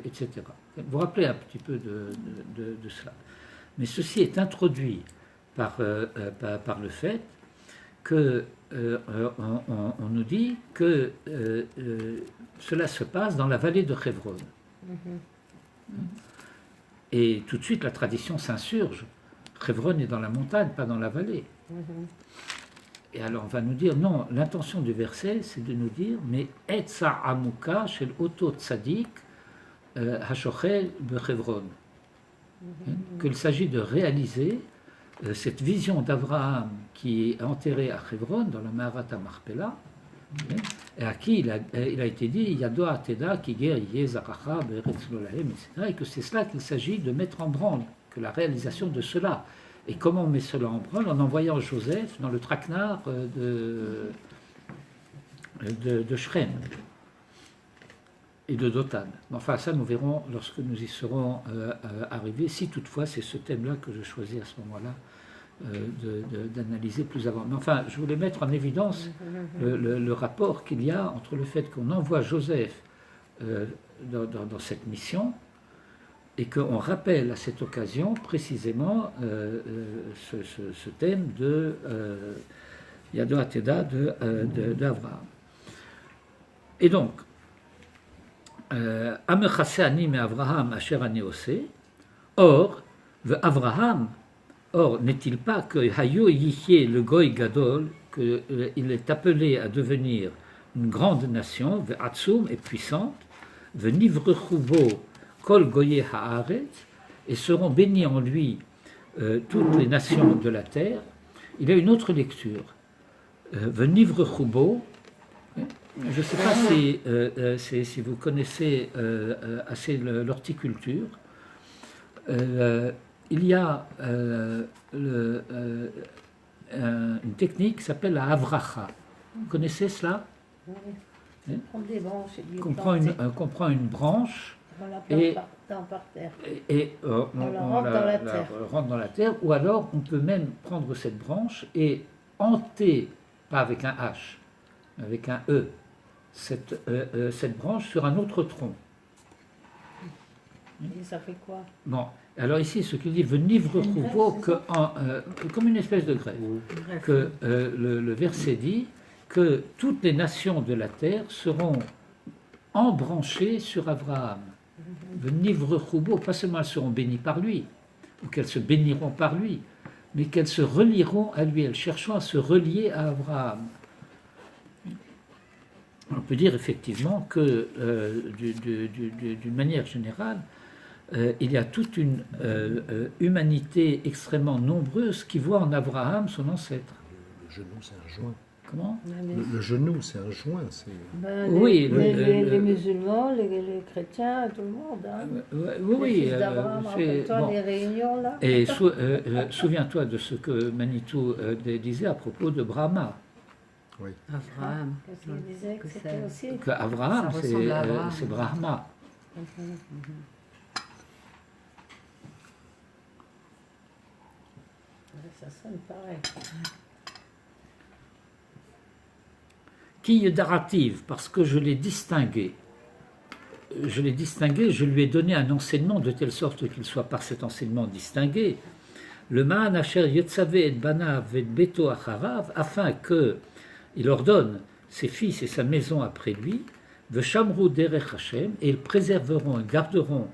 etc. Vous vous rappelez un petit peu de cela. Mais ceci est introduit par le fait que on nous dit que cela se passe dans la vallée de Hebron. Et tout de suite, la tradition s'insurge. Hebron est dans la montagne, pas dans la vallée. Et alors on va nous dire, non, l'intention du verset, c'est de nous dire, mais Etza Amuka shel Oto Tzadik Hashochel Bechevron. Qu'il s'agit de réaliser cette vision d'Abraham qui est enterré à Hebron, dans le Maharat Marpella, et à qui il a été dit Yado Ateda Kiger Yezaracha Beretz Lolahem, etc. Et que c'est cela qu'il s'agit de mettre en branle, que la réalisation de cela. Et comment on met cela en branle? En envoyant Joseph dans le traquenard de Shrem et de Dothan. Enfin, ça, nous verrons lorsque nous y serons arrivés, si toutefois c'est ce thème-là que je choisis à ce moment-là d'analyser plus avant. Mais enfin, je voulais mettre en évidence le rapport qu'il y a entre le fait qu'on envoie Joseph dans cette mission et qu'on rappelle à cette occasion précisément ce thème de Yado Ateda d'Abraham. Et donc, Amechase ani me Abraham asher ani ose, or, n'est-il pas que Hayo Yichye le Goy Gadol, qu'il est appelé à devenir une grande nation, Ve'atsum et puissante, Ve'nivrechubo Kol Goye Haaretz, et seront bénis en lui toutes les nations de la terre. Il y a une autre lecture, Ve'nivrechubo. Je ne sais pas si vous connaissez assez l'horticulture. Il y a une technique qui s'appelle la havracha. Vous connaissez cela? Oui. On prend des branches et qu'on prend une branche on la plante par terre. Et on la rentre dans la terre. Rentre dans la terre. Ou alors on peut même prendre cette branche et hanter, pas avec un H, mais avec un E, cette branche sur un autre tronc. Et ça fait quoi? Bon, alors ici, ce qu'il dit, venivre trouveau comme une espèce de grève. Que le verset dit que toutes les nations de la terre seront embranchées sur Abraham. Venivre trouveau, pas seulement elles seront bénies par lui, ou qu'elles se béniront par lui, mais qu'elles se relieront à lui, elles chercheront à se relier à Abraham. On peut dire effectivement que, d'une manière générale, il y a toute une humanité extrêmement nombreuse qui voit en Abraham son ancêtre. Le genou, c'est un joint. Comment? Le genou, c'est un joint. Oui, les musulmans, les chrétiens, tout le monde. Hein. Oui, les réunions là. Et souviens-toi de ce que Manitou disait à propos de Brahma. Oui. Abraham. Parce qu'il disait que Que c'était ça- aussi. Que Abraham, Ça ressemble à Abraham. c'est Brahma. Ça sonne pareil. Qui est darative, parce que je l'ai distingué. Je l'ai distingué, je lui ai donné un enseignement de telle sorte qu'il soit par cet enseignement distingué. Le man asher yetzave et banav et beto acharav, afin que il ordonne ses fils et sa maison après lui, veshamru derech Hashem, et ils préserveront et garderont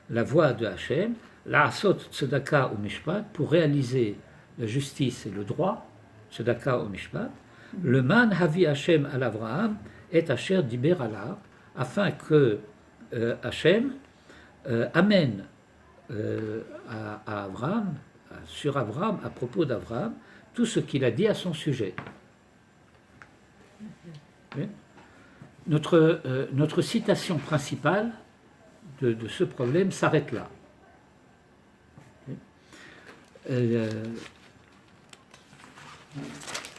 la voie de Hashem, la asot tzedaka ou mishpat, pour réaliser la justice et le droit, tzedaka ou mishpat. Le man havi Hashem al Avraham et asher diber alav, afin que Hashem amène à Abraham, sur Abraham, à propos d'Abraham, tout ce qu'il a dit à son sujet. Oui. Notre citation principale de ce problème s'arrête là. Oui.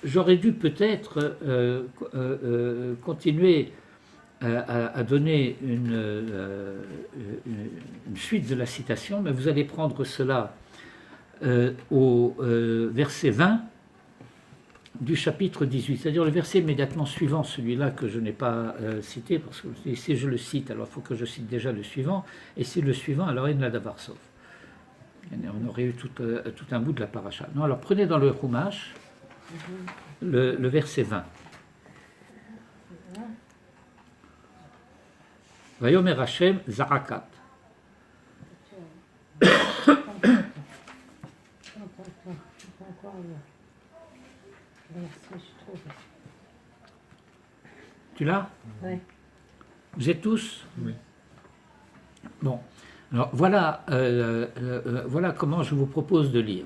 J'aurais dû peut-être continuer à donner une suite de la citation, mais vous allez prendre cela au verset 20 du chapitre 18, c'est-à-dire le verset immédiatement suivant, celui-là que je n'ai pas cité, parce que si je le cite, alors il faut que je cite déjà le suivant, et si le suivant, alors il y en a d'Avarsov. On aurait eu tout un bout de la paracha. Non, alors prenez dans le Chumash le verset 20. Vayomer Hashem Zarakat. Tu l'as? Oui. Vous êtes tous? Oui. Bon. Alors voilà, voilà comment je vous propose de lire.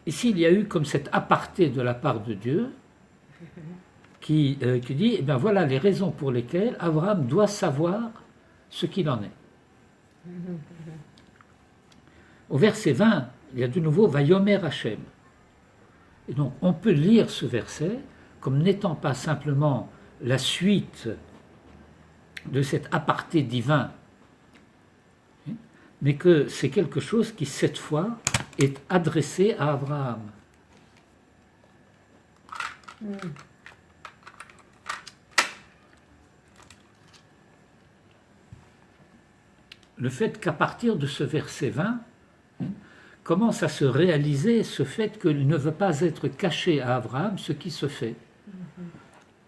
Ici, il y a eu comme cet aparté de la part de Dieu qui dit, eh bien voilà les raisons pour lesquelles Abraham doit savoir ce qu'il en est. Au verset 20, il y a de nouveau Vayomer Hashem. Et donc, on peut lire ce verset comme n'étant pas simplement la suite de cet aparté divin, mais que c'est quelque chose qui, cette fois, est adressé à Abraham. Le fait qu'à partir de ce verset 20, commence à se réaliser ce fait qu'il ne veut pas être caché à Abraham ce qui se fait.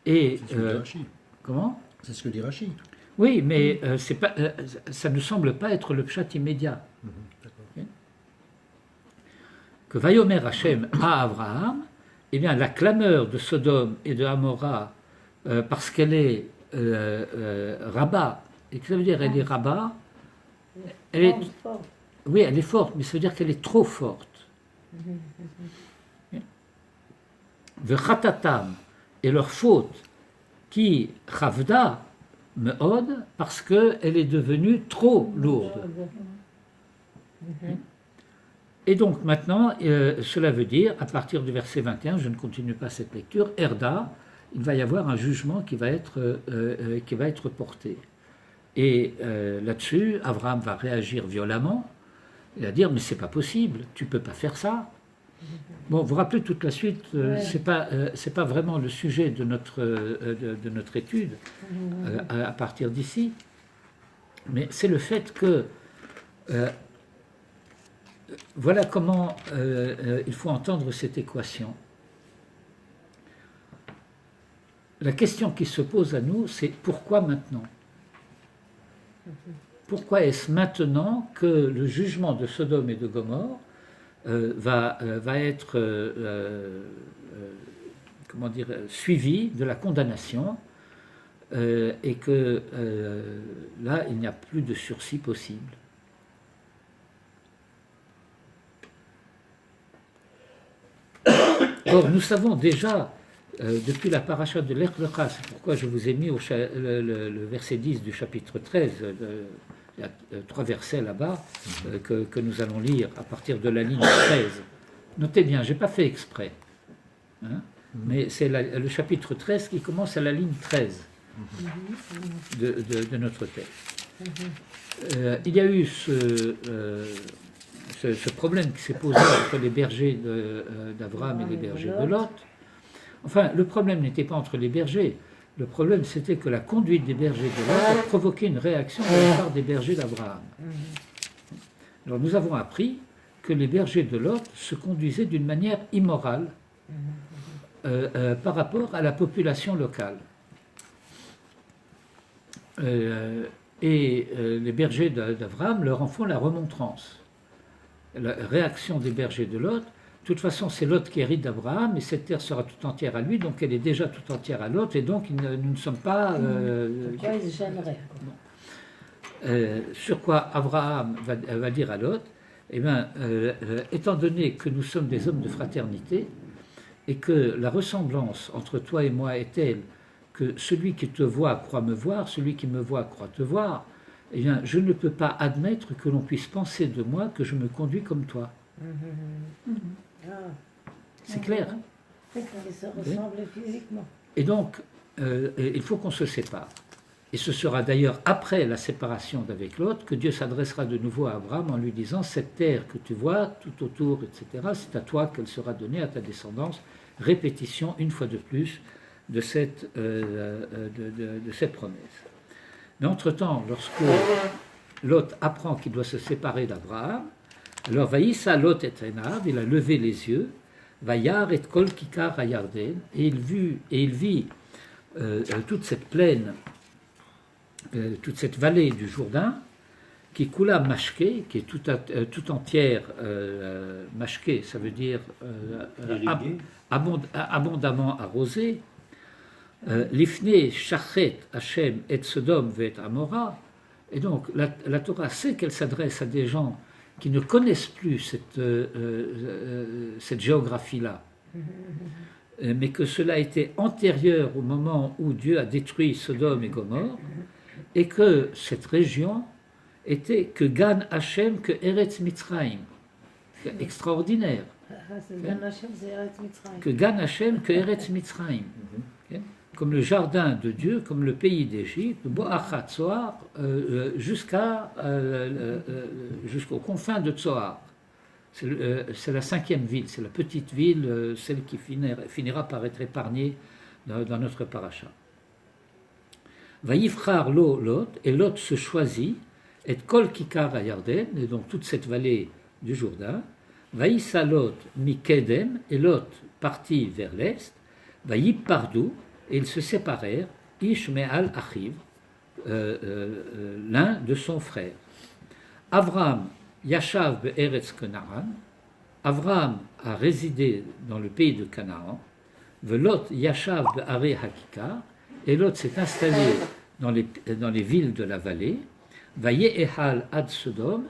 Et C'est ce que dit Rashi. comment? C'est ce que dit Rashi. Oui, mais c'est pas, ça ne semble pas être le pshat immédiat. D'accord. Que Vayomer Hashem à Abraham, eh bien la clameur de Sodome et de Amora, parce qu'elle est rabat, et que ça veut dire elle est rabat, elle est, oui, elle est forte, mais ça veut dire qu'elle est trop forte. Vechatatam, et leur faute, qui chavda meod, parce qu'elle est devenue trop lourde. Et donc maintenant, cela veut dire, à partir du verset 21, je ne continue pas cette lecture, Erda, il va y avoir un jugement qui va être porté. Et là-dessus, Abraham va réagir violemment, et va dire, mais c'est pas possible, tu peux pas faire ça. Bon, vous vous rappelez toute la suite, c'est pas vraiment le sujet de notre étude à partir d'ici, mais c'est le fait que voilà comment il faut entendre cette équation. La question qui se pose à nous, c'est pourquoi maintenant? Pourquoi est-ce maintenant que le jugement de Sodome et de Gomorrhe va être comment dire, suivi de la condamnation et que là, il n'y a plus de sursis possible? Or, nous savons déjà, depuis la paracha de l'Ech Lecha, c'est pourquoi je vous ai mis le verset 10 du chapitre 13, il y a 3 versets là-bas que nous allons lire à partir de la ligne 13. Notez bien, je n'ai pas fait exprès. Hein. mais c'est le chapitre 13 qui commence à la ligne 13 de notre texte. Il y a eu ce problème qui s'est posé entre les bergers d'Abraham et les bergers de Lot. Enfin, le problème n'était pas entre les bergers. Le problème, c'était que la conduite des bergers de Lot a provoqué une réaction de la part des bergers d'Abraham. Alors, nous avons appris que les bergers de Lot se conduisaient d'une manière immorale par rapport à la population locale. Et les bergers d'Abraham leur en font la remontrance. La réaction des bergers de Lot, de toute façon, c'est Lot qui hérite d'Abraham, et cette terre sera tout entière à lui, donc elle est déjà tout entière à Lot, et donc nous ne sommes pas... Pourquoi ils se gêneraient? Sur quoi Abraham va dire à Lot, eh bien, étant donné que nous sommes des hommes de fraternité, et que la ressemblance entre toi et moi est telle que celui qui te voit croit me voir, celui qui me voit croit te voir, eh bien, je ne peux pas admettre que l'on puisse penser de moi que je me conduis comme toi. C'est clair. Ils se ressemblent physiquement. Et donc, il faut qu'on se sépare. Et ce sera d'ailleurs après la séparation d'avec l'autre que Dieu s'adressera de nouveau à Abraham en lui disant « Cette terre que tu vois tout autour, etc., c'est à toi qu'elle sera donnée, à ta descendance. » Répétition, une fois de plus, de cette promesse. Mais entre-temps, lorsque Lot apprend qu'il doit se séparer d'Abraham, alors Vaïssa Lot et Enav, il a levé les yeux, Vaïar et Kol Kikar à Yarden, et il vit toute cette plaine, toute cette vallée du Jourdain, qui coula mashké, qui est tout entière mashké, ça veut dire abondamment arrosée. L'ifné shachet Hachem et Sodom vet Amora, et donc la Torah sait qu'elle s'adresse à des gens qui ne connaissent plus cette géographie-là, mais que cela était antérieur au moment où Dieu a détruit Sodome et Gomorrhe, et que cette région était que Gan Hachem, que Eretz Mitzrayim. Extraordinaire. Que Gan Hachem, que Eretz Mitzrayim. Comme le jardin de Dieu, comme le pays d'Égypte, Boachat Tzoar, jusqu'aux confins de Tzoar. C'est la 5e ville, c'est la petite ville, celle qui finira par être épargnée dans notre paracha. Vaïfrar Lot, et Lot se choisit, et Kol Kikar à Yarden, et donc toute cette vallée du Jourdain. Vaïssa Lot Mikedem, et Lot partit vers l'est. Vaïb Pardou, et ils se séparèrent, Ish Me'al Achiv, l'un de son frère. Avram Yashav Be'eretz Canaan, Avram a résidé dans le pays de Canaan, Velot Yashav Be'are Hakika, et Lot s'est installé dans les villes de la vallée, Vaye Ehal Ad Sodom,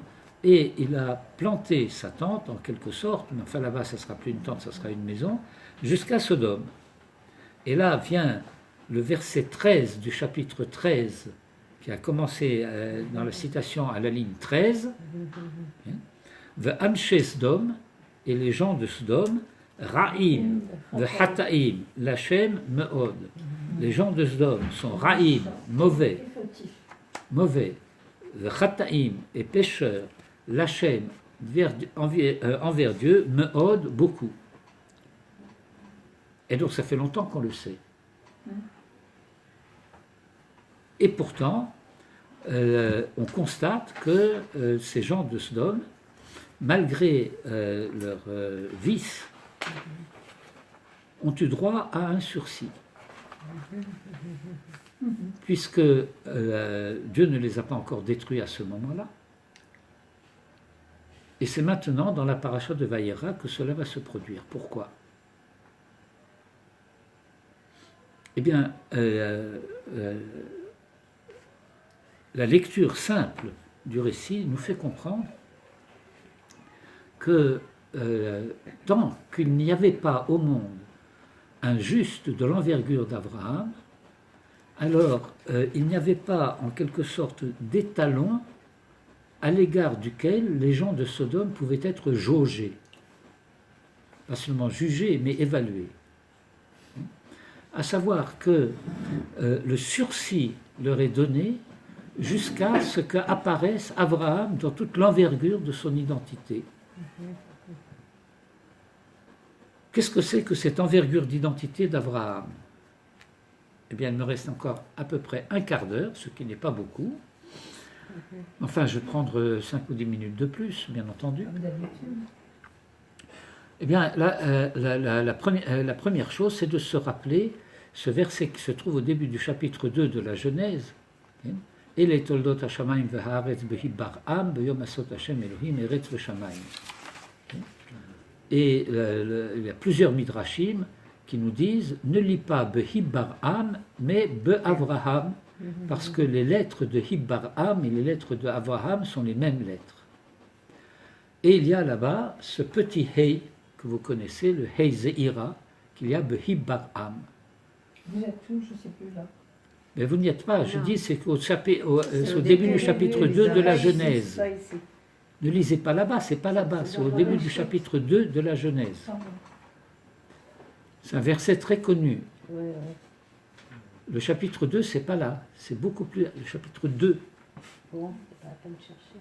et il a planté sa tente en quelque sorte, mais enfin là-bas ça ne sera plus une tente, ça sera une maison, jusqu'à Sodome. Et là vient le verset 13 du chapitre 13, qui a commencé dans la citation à la ligne 13, Ve'amshe Sodom, et les gens de Sodome, Ra'im, Ve'hataim, Lachem, Me'od. Les gens de Sodome sont Ra'im, mauvais, Ve'hataim, et pécheurs, Lachem, envers Dieu, Me'od, beaucoup. Et donc ça fait longtemps qu'on le sait. Et pourtant, on constate que ces gens de Sodome, malgré leur vice, ont eu droit à un sursis. Puisque Dieu ne les a pas encore détruits à ce moment-là. Et c'est maintenant, dans la paracha de Vayera, que cela va se produire. Pourquoi ? Eh bien, la lecture simple du récit nous fait comprendre que tant qu'il n'y avait pas au monde un juste de l'envergure d'Abraham, alors il n'y avait pas en quelque sorte d'étalon à l'égard duquel les gens de Sodome pouvaient être jaugés. Pas seulement jugés, mais évalués. à savoir que le sursis leur est donné jusqu'à ce qu'apparaisse Abraham dans toute l'envergure de son identité. Qu'est-ce que c'est que cette envergure d'identité d'Abraham? Eh bien, il me reste encore à peu près un quart d'heure, ce qui n'est pas beaucoup. Enfin, je vais prendre 5 ou 10 minutes de plus, bien entendu. Comme d'habitude. Eh bien, la première chose, c'est de se rappeler ce verset qui se trouve au début du chapitre 2 de la Genèse. Et les toldot hashamayim v'haaretz behi bar'am b'yom asot Hashem Elohim eretz v'shamayim. Et il y a plusieurs midrashim qui nous disent ne lis pas behi bar'am, mais be'avraham, parce que les lettres de Hibbar'am et les lettres de Avraham sont les mêmes lettres. Et il y a là-bas ce petit Hei que vous connaissez, le Hei Zeira, qu'il y a Hibbar'am. Vous êtes où? Je ne sais plus là. Mais vous n'y êtes pas, je Non. dis, c'est au début du chapitre 2 de la Genèse. Pas ici. Ne lisez pas là-bas, c'est pas là-bas, c'est au début du chapitre 2 de la Genèse. Pardon. C'est un verset très connu. Ouais, ouais. Le chapitre 2, c'est pas là, c'est beaucoup plus. Le chapitre 2, Bon, c'est pas la peine de chercher.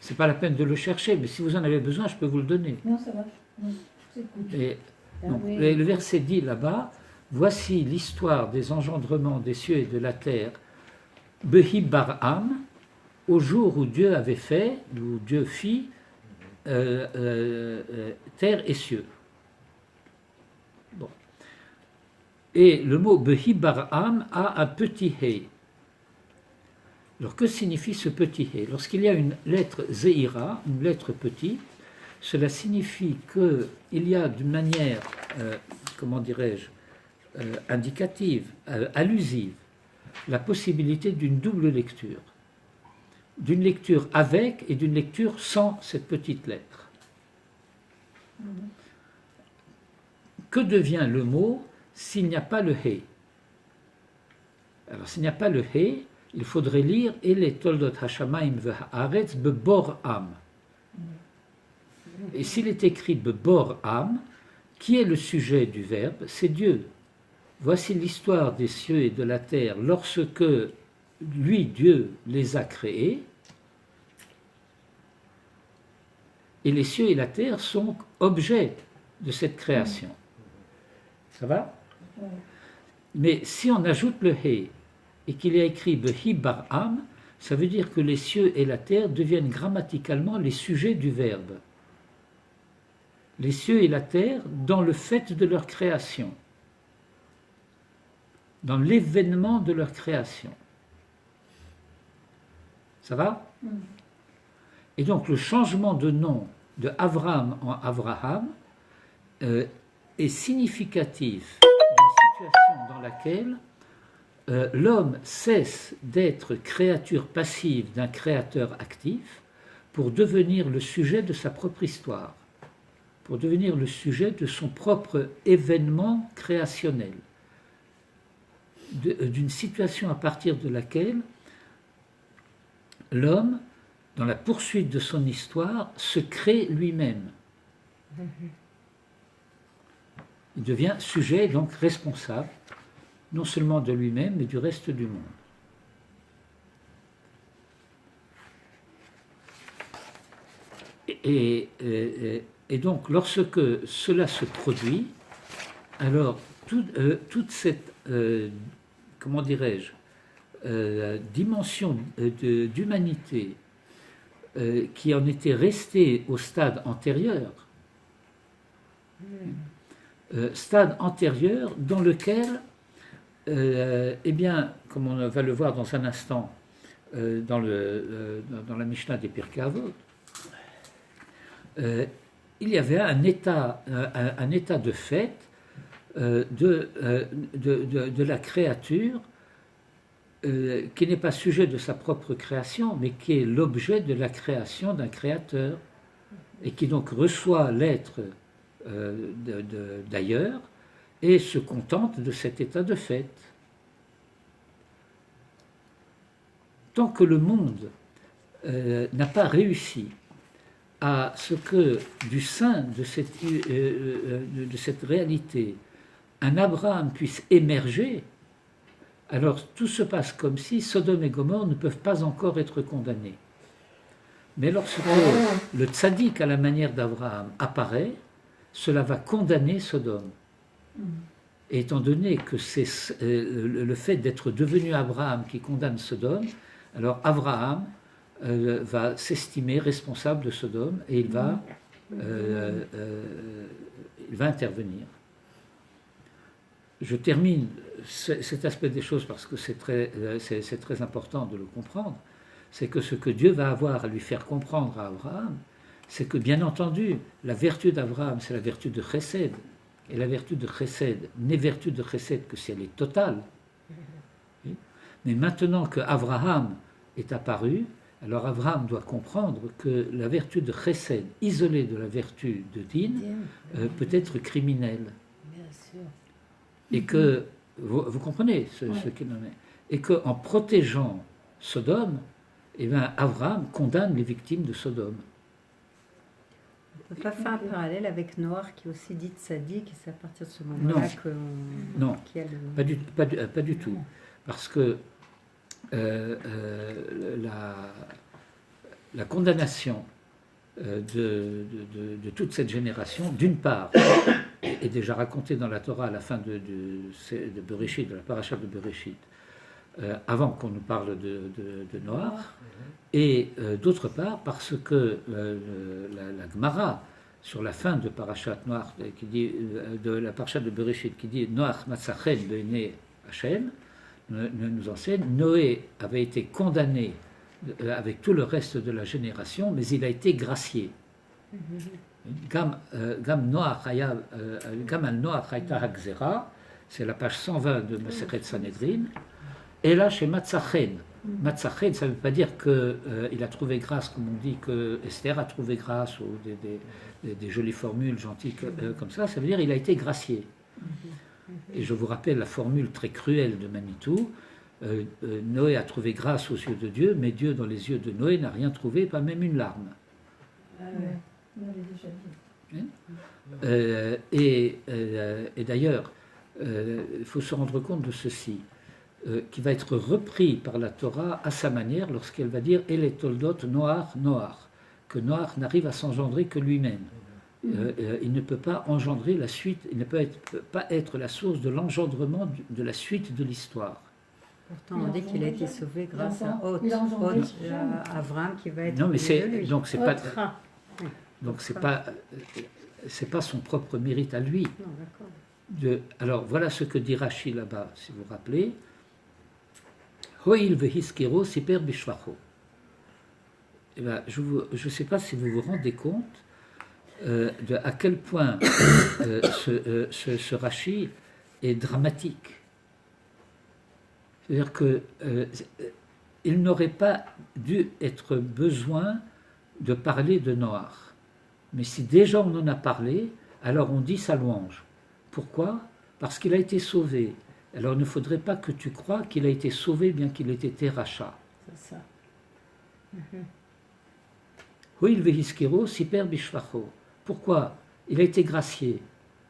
c'est pas la peine de le chercher, mais si vous en avez besoin, je peux vous le donner. Non, ça va. Je t'écoute. Et, Ah donc, oui. le verset dit là-bas, voici l'histoire des engendrements des cieux et de la terre, Behi Bar'am, au jour où Dieu avait fait, où Dieu fit terre et cieux. Bon. Et le mot Behi Bar'am a un petit Hei. Alors que signifie ce petit Hei? Lorsqu'il y a une lettre Zeira, une lettre petite, cela signifie qu'il y a d'une manière, comment dirais-je, indicative, allusive, la possibilité d'une double lecture. D'une lecture avec et d'une lecture sans cette petite lettre. Que devient le mot s'il n'y a pas le Hei? Alors s'il n'y a pas le Hei, il faudrait lire « Et les toldot hashamayim v'haaretz bebor am ». Et s'il est écrit bebor am, qui est le sujet du verbe? C'est Dieu. Voici l'histoire des cieux et de la terre lorsque lui, Dieu, les a créés. Et les cieux et la terre sont objets de cette création. Ça va? Ouais. Mais si on ajoute le Hei et qu'il est écrit Behi Bar'am, ça veut dire que les cieux et la terre deviennent grammaticalement les sujets du verbe. Les cieux et la terre dans le fait de leur création, dans l'événement de leur création. Ça va? Et donc le changement de nom de Avram en Avraham est significatif d'une situation dans laquelle l'homme cesse d'être créature passive d'un créateur actif pour devenir le sujet de sa propre histoire, pour devenir le sujet de son propre événement créationnel, d'une situation à partir de laquelle l'homme, dans la poursuite de son histoire, se crée lui-même. Il devient sujet, donc responsable, non seulement de lui-même, mais du reste du monde. Et donc, lorsque cela se produit, alors toute cette, comment dirais-je, dimension d'humanité qui en était restée au stade antérieur, dans lequel, eh bien, comme on va le voir dans un instant dans la Mishnah des Pirkei Avot, il y avait un état de fait de la créature qui n'est pas sujet de sa propre création, mais qui est l'objet de la création d'un créateur, et qui donc reçoit l'être d'ailleurs et se contente de cet état de fait. Tant que le monde n'a pas réussi à ce que du sein de cette réalité, un Abraham puisse émerger, alors tout se passe comme si Sodome et Gomorrhe ne peuvent pas encore être condamnés. Mais lorsque le tzaddik à la manière d'Abraham apparaît, cela va condamner Sodome. Et étant donné que c'est le fait d'être devenu Abraham qui condamne Sodome, alors Abraham va s'estimer responsable de Sodome et il va intervenir. Je termine cet aspect des choses parce que c'est très important de le comprendre. C'est que ce que Dieu va avoir à lui faire comprendre à Abraham, c'est que bien entendu, la vertu d'Abraham, c'est la vertu de Chesed. Et la vertu de Chesed n'est vertu de Chesed que si elle est totale. Mais maintenant que Abraham est apparu, alors Abraham doit comprendre que la vertu de Chesed, isolée de la vertu de Din, peut être criminelle. Bien sûr. Et que, vous comprenez ce qu'il en est, et qu'en protégeant Sodome, eh bien, Abraham condamne les victimes de Sodome. On ne peut pas faire un parallèle avec Noir qui est aussi dit tzaddik, et c'est à partir de ce moment-là Non, qu'il y a le... pas du tout. Parce que la condamnation de toute cette génération, d'une part, est déjà racontée dans la Torah à la fin de Bereshit, de la paracha de Bereshit, avant qu'on nous parle de Noach, et d'autre part parce que la Gemara, sur la fin de Parashat Noach, qui dit, de la paracha de Bereshit, qui dit Noach matzachen be'enei Hashem, nous enseigne, Noé avait été condamné avec tout le reste de la génération, mais il a été gracié. Gam Noach hayta hagzera, c'est la page 120 de Masechet Sanhedrin. Et là, chez Matzachen, Matzachen, ça ne veut pas dire qu'il a trouvé grâce, comme on dit que Esther a trouvé grâce, ou des jolies formules gentilles comme ça veut dire qu'il a été gracié. Et je vous rappelle la formule très cruelle de Manitou, Noé a trouvé grâce aux yeux de Dieu, mais Dieu, dans les yeux de Noé, n'a rien trouvé, pas même une larme. Et d'ailleurs, il faut se rendre compte de ceci, qui va être repris par la Torah à sa manière lorsqu'elle va dire « El et toldot Noach, Noach », que Noach n'arrive à s'engendrer que lui-même. Il ne peut pas engendrer la suite, il ne peut pas être la source de l'engendrement de la suite de l'histoire. Pourtant, on dit qu'il a été sauvé grâce à Abraham qui va être... Non, mais donc c'est pas son propre mérite à lui. Non, alors voilà ce que dit Rashi là-bas, si vous vous rappelez. Hoil vehiskero siper bishvacho. Eh bien, je ne sais pas si vous vous rendez compte à quel point ce Rashi est dramatique. C'est-à-dire qu'il n'aurait pas dû être besoin de parler de Noach. Mais si déjà on en a parlé, alors on dit sa louange. Pourquoi ? Parce qu'il a été sauvé. Alors il ne faudrait pas que tu crois qu'il a été sauvé bien qu'il ait été rachat. C'est ça. Hoil vehiskero siper bishvacho. Pourquoi ? Il a été gracié.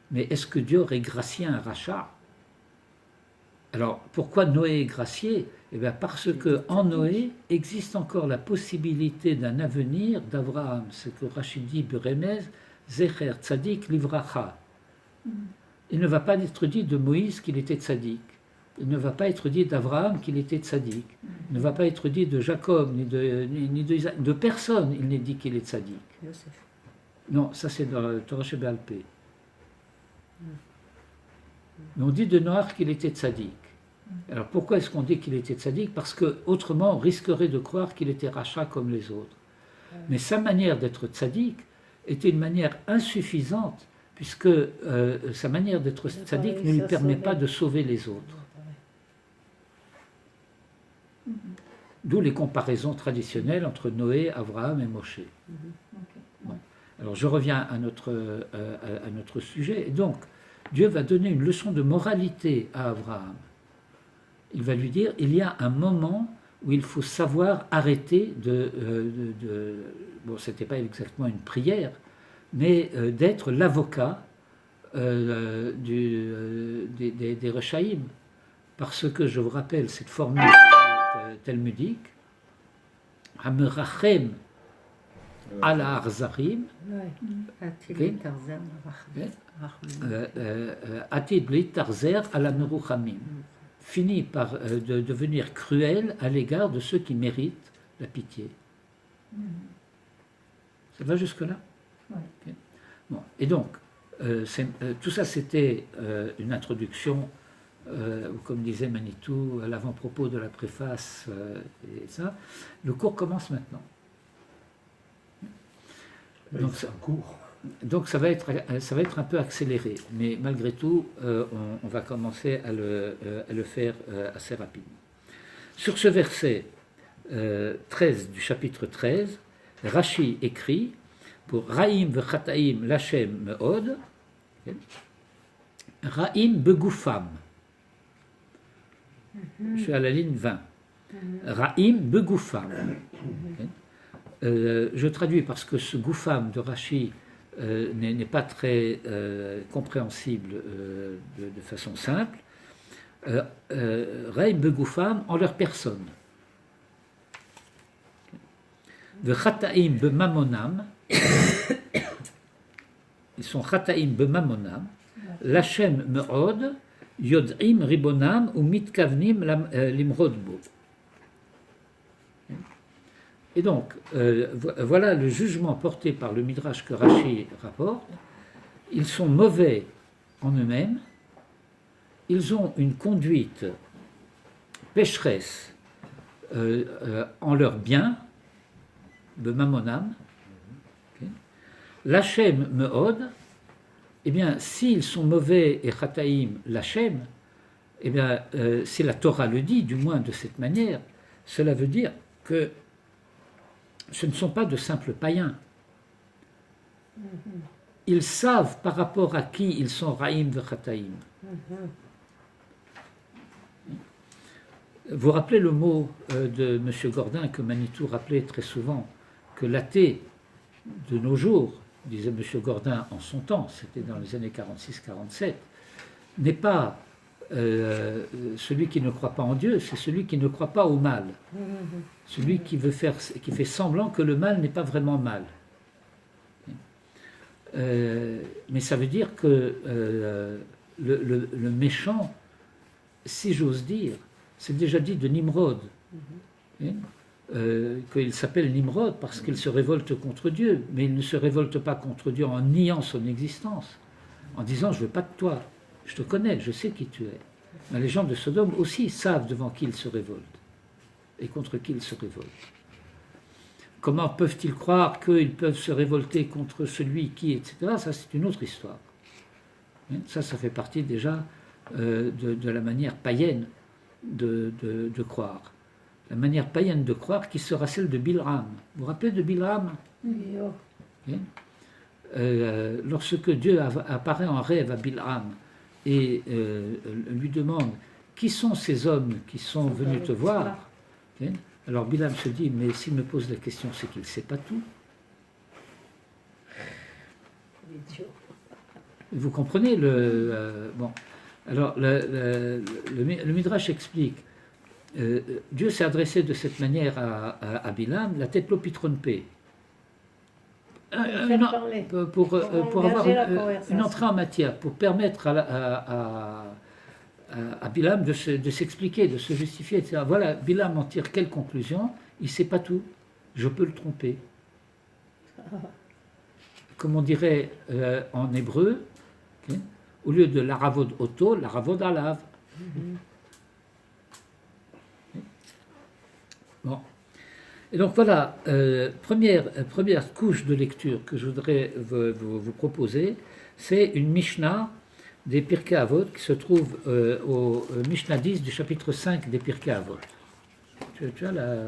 Mais est-ce que Dieu aurait gracié un rachat ? Alors, pourquoi Noé est gracié ? Eh bien, parce qu'en Noé existe encore la possibilité d'un avenir d'Abraham. Ce que Rachid dit, Beremez, Zecher Tzadik Livracha. Il ne va pas être dit de Moïse qu'il était tzaddik. Il ne va pas être dit d'Abraham qu'il était tzaddik. Il ne va pas être dit de Jacob, ni de personne, il n'est dit qu'il est tzaddik. Non, ça c'est dans le Torah Sheba'al Peh. Mais on dit de Noach qu'il était tzaddik. Alors pourquoi est-ce qu'on dit qu'il était tzaddik ? Parce qu'autrement on risquerait de croire qu'il était rachat comme les autres. Mais sa manière d'être tzaddik était une manière insuffisante, puisque sa manière d'être tzaddik ne lui permet pas de sauver les autres. D'où les comparaisons traditionnelles entre Noé, Abraham et Moshe. Bon. Alors je reviens à notre sujet. Et donc, Dieu va donner une leçon de moralité à Abraham. Il va lui dire, il y a un moment où il faut savoir arrêter bon, ce n'était pas exactement une prière, mais d'être l'avocat des Rechaïm, parce que je vous rappelle cette formule talmudique, Hamerachem ala Arzarim, Atid litarzer ala Meruchamim, finit par devenir cruel à l'égard de ceux qui méritent la pitié. Ça va jusque-là? Ouais. Okay. Bon. Et donc, tout ça, c'était une introduction, comme disait Manitou, à l'avant-propos de la préface, et ça. Le cours commence maintenant. Donc ça va être un peu accéléré, mais malgré tout, on va commencer à le faire assez rapidement. Sur ce verset 13 du chapitre 13, Rashi écrit pour Raïm v'chataïm lachem me'od, Raïm begoufam. Je suis à la ligne 20. Raïm begoufam. Je traduis parce que ce goufam de Rashi n'est pas très compréhensible de façon simple. Raïm begoufam en leur personne. V'chataïm b'mamonam. Ils sont chataïm b'mamonam. Lachem me'od. Yod'im ribonam ou mitkavnim limrod bo. Et donc, voilà le jugement porté par le Midrash que Rashi rapporte. Ils sont mauvais en eux-mêmes, ils ont une conduite pécheresse en leur bien, de mamonam. Okay. Lachem me'od, eh bien, s'ils sont mauvais et chataïm lachem, eh bien, si la Torah le dit, du moins de cette manière, cela veut dire que ce ne sont pas de simples païens. Ils savent par rapport à qui ils sont raïm v'chataïm. Vous rappelez le mot de M. Gordin que Manitou rappelait très souvent, que l'athée de nos jours, disait M. Gordin en son temps, c'était dans les années 46-47, n'est pas celui qui ne croit pas en Dieu, c'est celui qui ne croit pas au mal. Celui qui fait semblant que le mal n'est pas vraiment mal. Mais ça veut dire que le méchant, si j'ose dire, c'est déjà dit de Nimrod, qu'il s'appelle Nimrod parce qu'il se révolte contre Dieu, mais il ne se révolte pas contre Dieu en niant son existence, en disant je ne veux pas de toi, je te connais, je sais qui tu es. Mais les gens de Sodome aussi savent devant qui ils se révoltent et contre qui ils se révoltent. Comment peuvent-ils croire qu'ils peuvent se révolter contre celui qui, etc. Ça, c'est une autre histoire. Ça fait partie déjà de la manière païenne de croire. La manière païenne de croire qui sera celle de Bilram. Vous vous rappelez de Bilram? Lorsque Dieu apparaît en rêve à Bilram et lui demande qui sont ces hommes qui sont venus te voir, alors Bilham se dit mais s'il me pose la question c'est qu'il ne sait pas tout. Vous comprenez bon. Alors le Midrash explique Dieu s'est adressé de cette manière à Bilham, la tête l'opitronpé. Pour avoir une entrée en matière, pour permettre à Bilham de s'expliquer, de se justifier, etc. Voilà, Bilham en tire quelle conclusion? Il ne sait pas tout. Je peux le tromper. Comme on dirait en hébreu, okay, au lieu de l'aravod auto, l'aravod alav. Bon. Et donc voilà, première couche de lecture que je voudrais vous proposer, c'est une Mishnah des Pirkei Avot qui se trouve au Mishnah 10 du chapitre 5 des Pirkei Avot. Tu as la...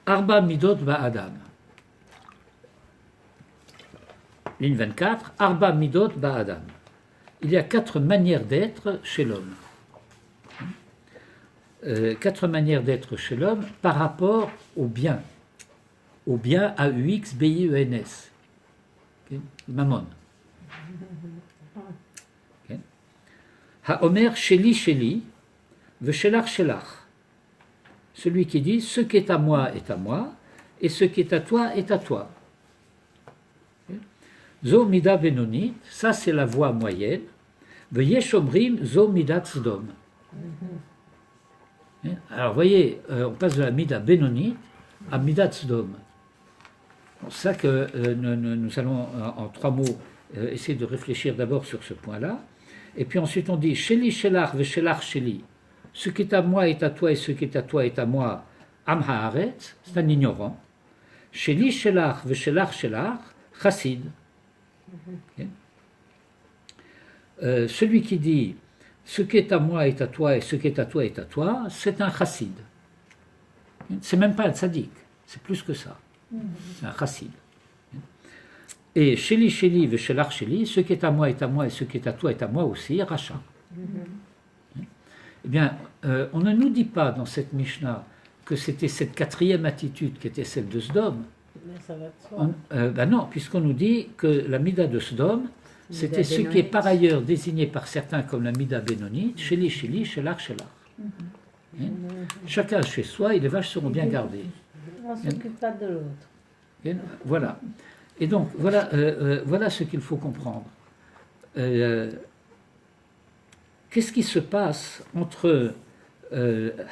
Arba midot ba'adam. Ligne 24. Arba midot ba'adam. Il y a 4 manières d'être chez l'homme. 4 manières d'être chez l'homme par rapport au bien. Au bien A-U-X-B-I-E-N-S. Okay? Mammon. Okay? Ha-omer sheli sheli, veshelach shelach. Celui qui dit ce qui est à moi, et ce qui est à toi est à toi. Okay? Zo mida benonit, ça c'est la voie moyenne. Veyesh omrim zo mida tzedom. Alors, vous voyez, on passe de la mida benonit à mida tzedom. C'est ça que nous allons, en 3 mots, essayer de réfléchir d'abord sur ce point-là. Et puis ensuite, on dit sheli shelach veshelach sheli. Ce qui est à moi est à toi, et ce qui est à toi est à moi. Am haaretz, c'est un ignorant. Sheli shelach veshelach shelach, chassid. Okay. Celui qui dit ce qui est à moi est à toi et ce qui est à toi est à toi, c'est un chassid. C'est même pas un tzaddik, c'est plus que ça. C'est un chassid. Et sheli sheli veshelach sheli, ce qui est à moi et ce qui est à toi est à moi aussi, racha. Eh bien, on ne nous dit pas dans cette Mishnah que c'était cette 4e attitude qui était celle de Sdom. Mais ça va de soi. Ben non, puisqu'on nous dit que la mida de Sdom, c'était ce qui est par ailleurs désigné par certains comme la mida bénonite, sheli sheli, shelach shelach. Chacun chez soi et les vaches seront bien gardées. On ne s'occupe pas de l'autre. Voilà. Et donc, voilà ce qu'il faut comprendre. Qu'est-ce qui se passe entre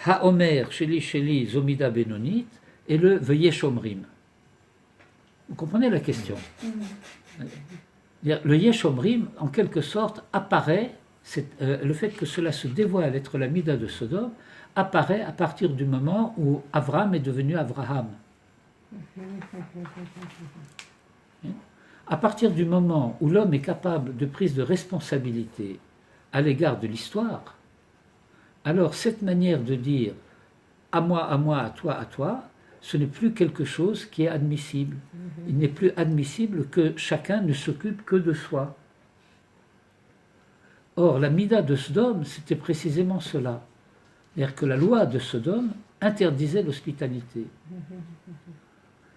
Ha-Omer, Sheli Sheli, Zomida Benonit et le Veyesh Omrim? Vous comprenez la question? Le Yesh Omrim, en quelque sorte, apparaît, le fait que cela se dévoile être la Mida de Sodome, apparaît à partir du moment où Avram est devenu Avraham. À partir du moment où l'homme est capable de prise de responsabilité à l'égard de l'histoire, alors cette manière de dire à moi, à toi, ce n'est plus quelque chose qui est admissible. Il n'est plus admissible que chacun ne s'occupe que de soi. Or, la Mida de Sodome, c'était précisément cela. C'est-à-dire que la loi de Sodome interdisait l'hospitalité.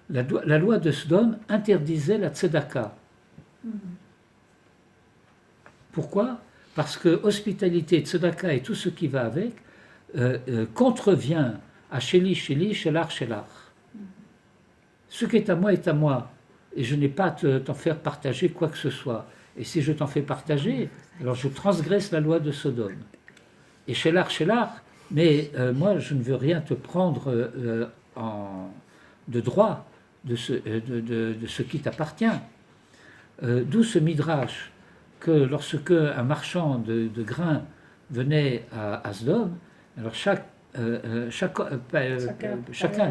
La loi de Sodome interdisait la tzedaka. Pourquoi? Parce que hospitalité, tzedaka et tout ce qui va avec contrevient à sheli, sheli, shelach, shelach. Ce qui est à moi, et je n'ai pas à t'en faire partager quoi que ce soit. Et si je t'en fais partager, alors je transgresse la loi de Sodome. Et shelach, shelach, mais moi je ne veux rien te prendre de droit de ce qui t'appartient. D'où ce midrash que lorsque un marchand de grains venait à Sodome, alors chacun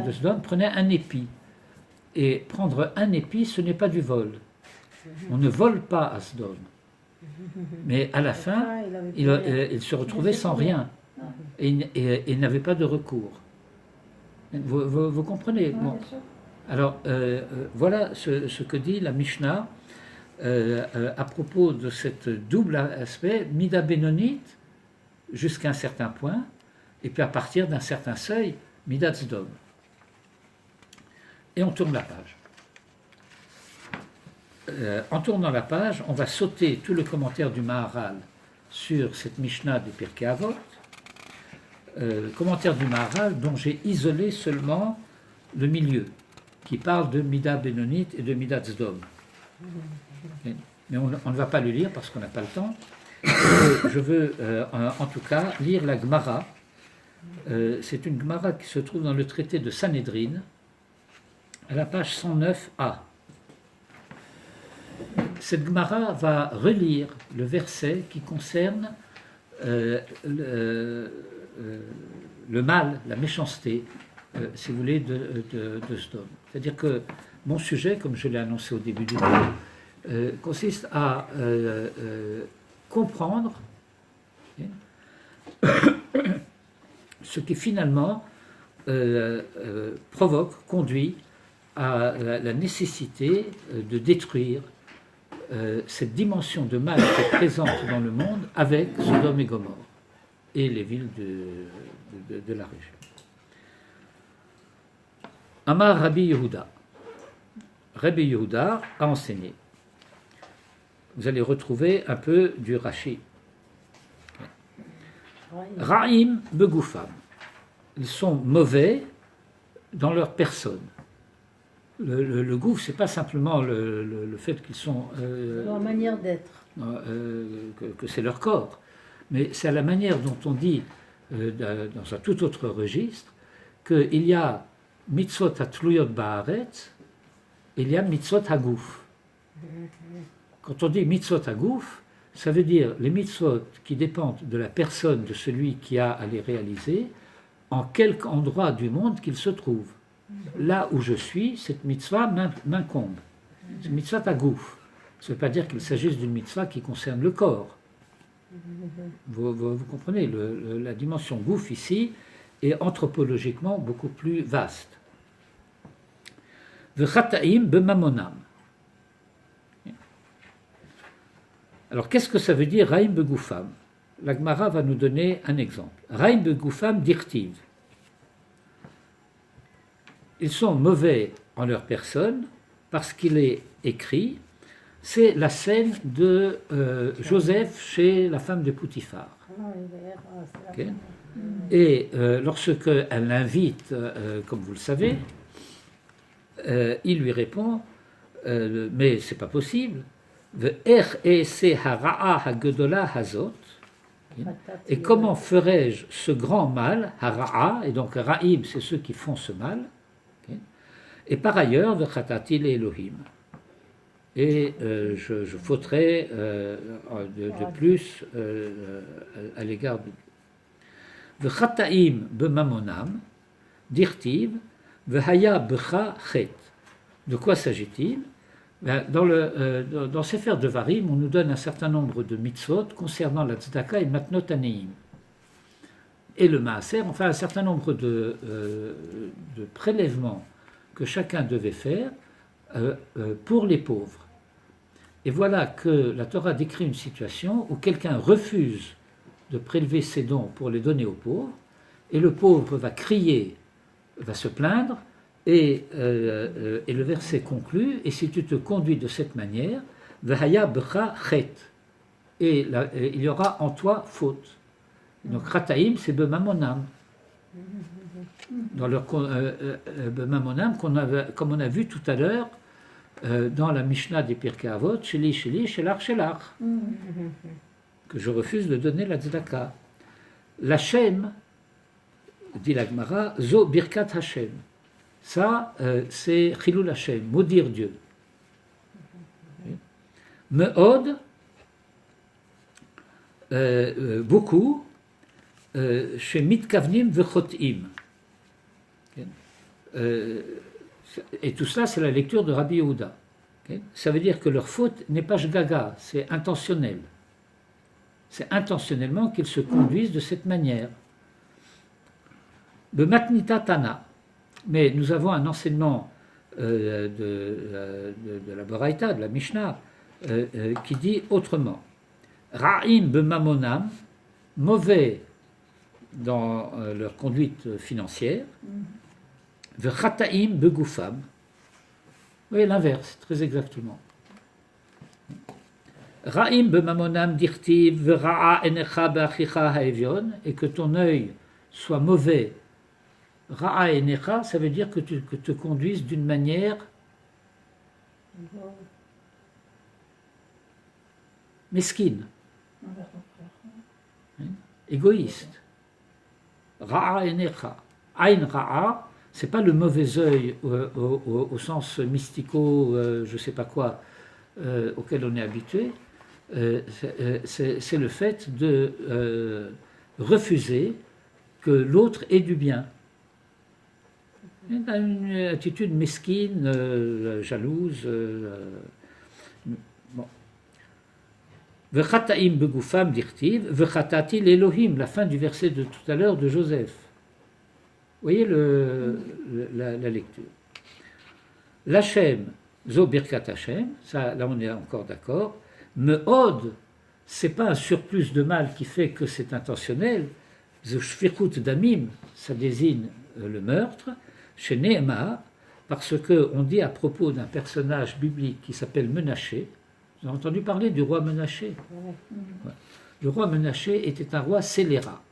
de Sodome prenait un épi. Et prendre un épi, ce n'est pas du vol. On ne vole pas à Sodome. Mais à la fin, il se retrouvait sans rien. Et il n'avait pas de recours. Vous comprenez? Bon. Alors, voilà ce que dit la Mishnah à propos de cette double aspect, Mida Benonite, jusqu'à un certain point, et puis à partir d'un certain seuil, Mida Tzedom. Et on tourne la page. En tournant la page, on va sauter tout le commentaire du Maharal sur cette Mishnah de Pirkei Avot, commentaire du Maharal dont j'ai isolé seulement le milieu, qui parle de Mida Benonite et de Mida Tzedom. Mais on ne va pas le lire parce qu'on n'a pas le temps. Je veux en tout cas lire la Gemara. C'est une Gemara qui se trouve dans le traité de Sanhedrin, à la page 109a. Cette Gemara va relire le verset qui concerne le mal, la méchanceté, si vous voulez, de Sodome. C'est-à-dire que mon sujet, comme je l'ai annoncé au début du cours, consiste à comprendre ce qui finalement conduit à la nécessité de détruire cette dimension de mal qui est présente dans le monde avec Sodome et Gomorrhe et les villes de la région. Amar Rabbi Yehuda. Rabbi Yehuda a enseigné. vous allez retrouver un peu du Rashi. Ra'im begoufam. Ils sont mauvais dans leur personne. Le gouffre, c'est pas simplement le fait qu'ils sont... Leur manière d'être. que c'est leur corps. Mais c'est à la manière dont on dit, dans un tout autre registre, qu'il y a mitzvot hatluyot ba'aretz, il y a mitzvot hagouf. Quand on dit mitzvot hagouf, ça veut dire les mitzvot qui dépendent de la personne de celui qui a à les réaliser, en quelque endroit du monde qu'il se trouve. Là où je suis, cette mitzvah m'incombe. C'est une mitzvah hagouf. Ça ne veut pas dire qu'il s'agisse d'une mitzvah qui concerne le corps. Vous comprenez, la dimension gouf ici est anthropologiquement beaucoup plus vaste. V'chataim b'mamonam. Alors, qu'est-ce que ça veut dire Raïm begoufam? La Gemara va nous donner un exemple. Raïm begoufam dirtiv. Ils sont mauvais en leur personne parce qu'il est écrit, c'est la scène de Joseph chez la femme de Poutifar. Okay. Et lorsque elle l'invite, comme vous le savez, il lui répond, mais c'est pas possible. Et comment ferais-je ce grand mal, hara'a, et donc ra'im, c'est ceux qui font ce mal, okay. Et par ailleurs, v'chatati Elohim. Et je fauterai de plus à l'égard de Dieu. V'chataim b'mamonam, dirtiv, v'haya b'cha chet. De quoi s'agit-il? Dans Sefer Devarim, on nous donne un certain nombre de mitzvot concernant la tzedaka et matnot aneim. Et le maaser, enfin un certain nombre de prélèvements que chacun devait faire pour les pauvres. Et voilà que la Torah décrit une situation où quelqu'un refuse de prélever ses dons pour les donner aux pauvres, et le pauvre va crier, va se plaindre, et le verset conclut, et si tu te conduis de cette manière, v'haya b'cha chet, et il y aura en toi faute. Donc rataim, c'est b'mamonam. Dans leur b'mamonam, comme on a vu tout à l'heure, dans la Mishnah des Pirkei Avot, sheli, shelar, que je refuse de donner la tzedaka. L'Hashem, dit la Gemara, zo birkat Hashem. Ça, c'est Chilul Hashem, maudire Dieu. Me'od, beaucoup, chez Mitkavnim v'chotim. Et tout cela, c'est la lecture de Rabbi Yehuda. Ça veut dire que leur faute n'est pas shgaga, c'est intentionnel. C'est intentionnellement qu'ils se conduisent de cette manière. Le matnita tana. Mais nous avons un enseignement de la Baraita, de la Mishnah, qui dit autrement. Ra'im b'mamonam, mauvais dans leur conduite financière, v'chataim begoufam. Vous voyez l'inverse, très exactement. Ra'im b'mamonam dirtiv v'ra'a enecha b'achicha ha'evion, et que ton œil soit mauvais. Ra'a enecha, ça veut dire que tu te conduises d'une manière mesquine, égoïste. Ra'a enecha. Ain ra'a, c'est pas le mauvais œil au sens mystico, je sais pas quoi, auquel on est habitué. C'est le fait de refuser que l'autre ait du bien. Une attitude mesquine, jalouse. Bon. V'chataim begoufam dirtiv, v'chatati l'Elohim, la fin du verset de tout à l'heure de Joseph. Vous voyez la lecture. L'Hachem, zo birkat Hachem, ça, là on est encore d'accord. Me'od, c'est pas un surplus de mal qui fait que c'est intentionnel. Zo shfichut damim, ça désigne le meurtre. Chez Nehema, parce qu'on dit à propos d'un personnage biblique qui s'appelle Menaché, Vous avez entendu parler du roi Menaché? Ouais. Le roi Menaché était un roi scélérat.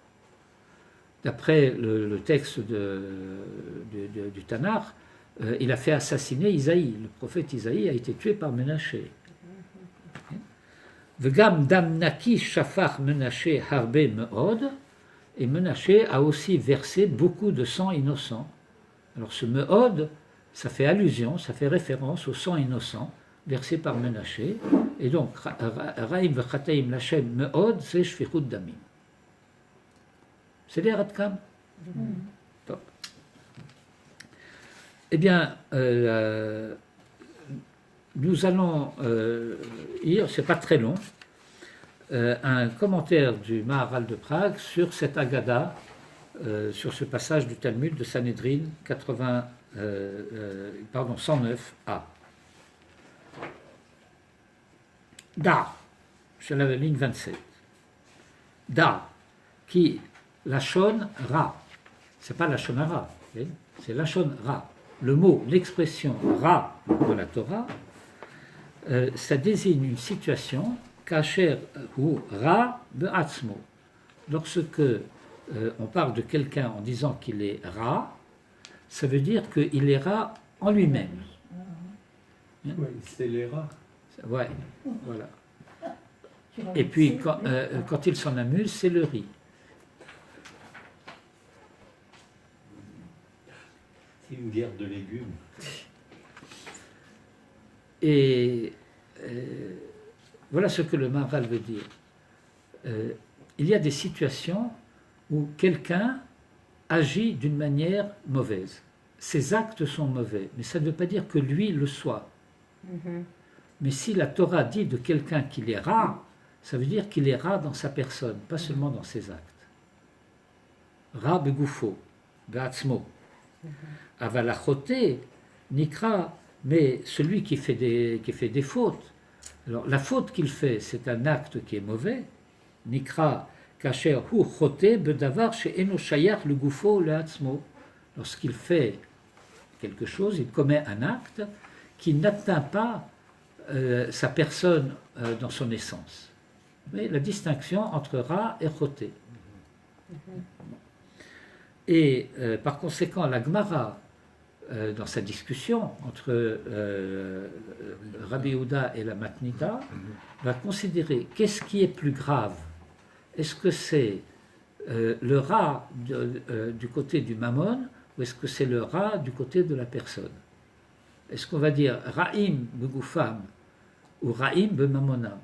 D'après le texte du Tanakh, il a fait assassiner Isaïe. Le prophète Isaïe a été tué par Menaché. Vegam dam naki shafar Menaché harbe meod. Et Menaché a aussi versé beaucoup de sang innocent. Alors ce meod, ça fait allusion, ça fait référence au sang innocent versé par Menaché. Et donc, Raïm v'chataim lachem meod, c'est shfichut damim. C'est l'air Adkam. Top. Eh bien, nous allons lire, c'est pas très long, un commentaire du Maharal de Prague sur cette Agada, sur ce passage du Talmud de Sanhedrin 109a. Da, c'est la ligne 27. Da, qui Lachon Ra, c'est pas Lachon Ra, c'est Lachon Ra. Le mot, l'expression Ra de la Torah, ça désigne une situation Kacher ou Ra be'atzmo. Lorsque on parle de quelqu'un en disant qu'il est Ra, ça veut dire qu'il est Ra en lui-même. Oui, c'est les rats. Ouais, voilà. Et puis quand il s'en amuse, c'est le riz. C'est une guerre de légumes. Et voilà ce que le Maharal veut dire. Il y a des situations où quelqu'un agit d'une manière mauvaise. Ses actes sont mauvais, mais ça ne veut pas dire que lui le soit. Mais si la Torah dit de quelqu'un qu'il est Ra, ça veut dire qu'il est Ra dans sa personne, pas seulement dans ses actes. Ra begufo, be'atzmo. Avalachoté, nikra, mais celui qui fait des fautes. Alors la faute qu'il fait, c'est un acte qui est mauvais. Nikra, kacher hu choté bedavar chez eno shayach le gufo le atzmo. Lorsqu'il fait quelque chose, il commet un acte qui n'atteint pas sa personne dans son essence. Mais la distinction entre Ra et Choté. Et par conséquent, la Gemara, dans sa discussion entre Rabbi Yehuda et la Matnita, va considérer qu'est-ce qui est plus grave. Est-ce que c'est le Ra du côté du Mammon ou est-ce que c'est le Ra du côté de la personne? Est-ce qu'on va dire Ra'im begufam ou Ra'im bemamonam?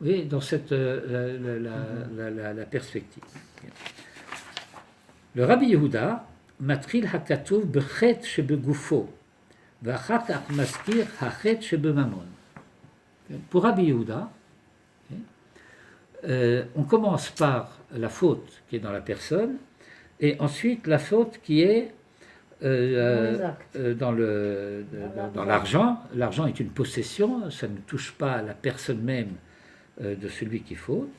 Oui, dans cette la perspective. Le Rabbi Yehuda matril hakatuv bechet shebegufo v'achar kach maskir hachet shebemamon. Pour Rabbi Yehuda, on commence par la faute qui est dans la personne et ensuite la faute qui est dans l'argent. L'argent est une possession, ça ne touche pas la personne même de celui qui faute.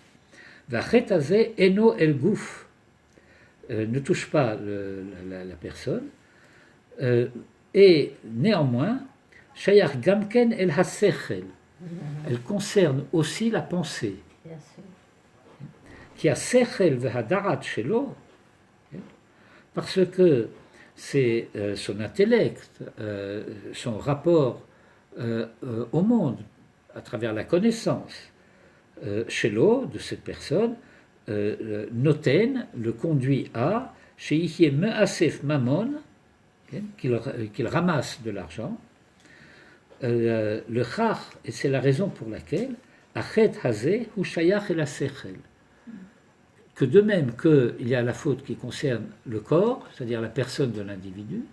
V'achet hazeh eno el guf, ne touche pas la personne. Et néanmoins, shayach gamken el hasechel, elle concerne aussi la pensée. Qui a sechel v'hadarat shelo, parce que c'est son intellect, son rapport au monde, à travers la connaissance, shelo, de cette personne, noten, le conduit à, sheihie me'asef mamon, qu'il ramasse de l'argent, le chach, et c'est la raison pour laquelle, achet hazeh hu shayach el hasechel, que de même qu'il y a la faute qui concerne le corps, c'est-à-dire la personne de l'individu,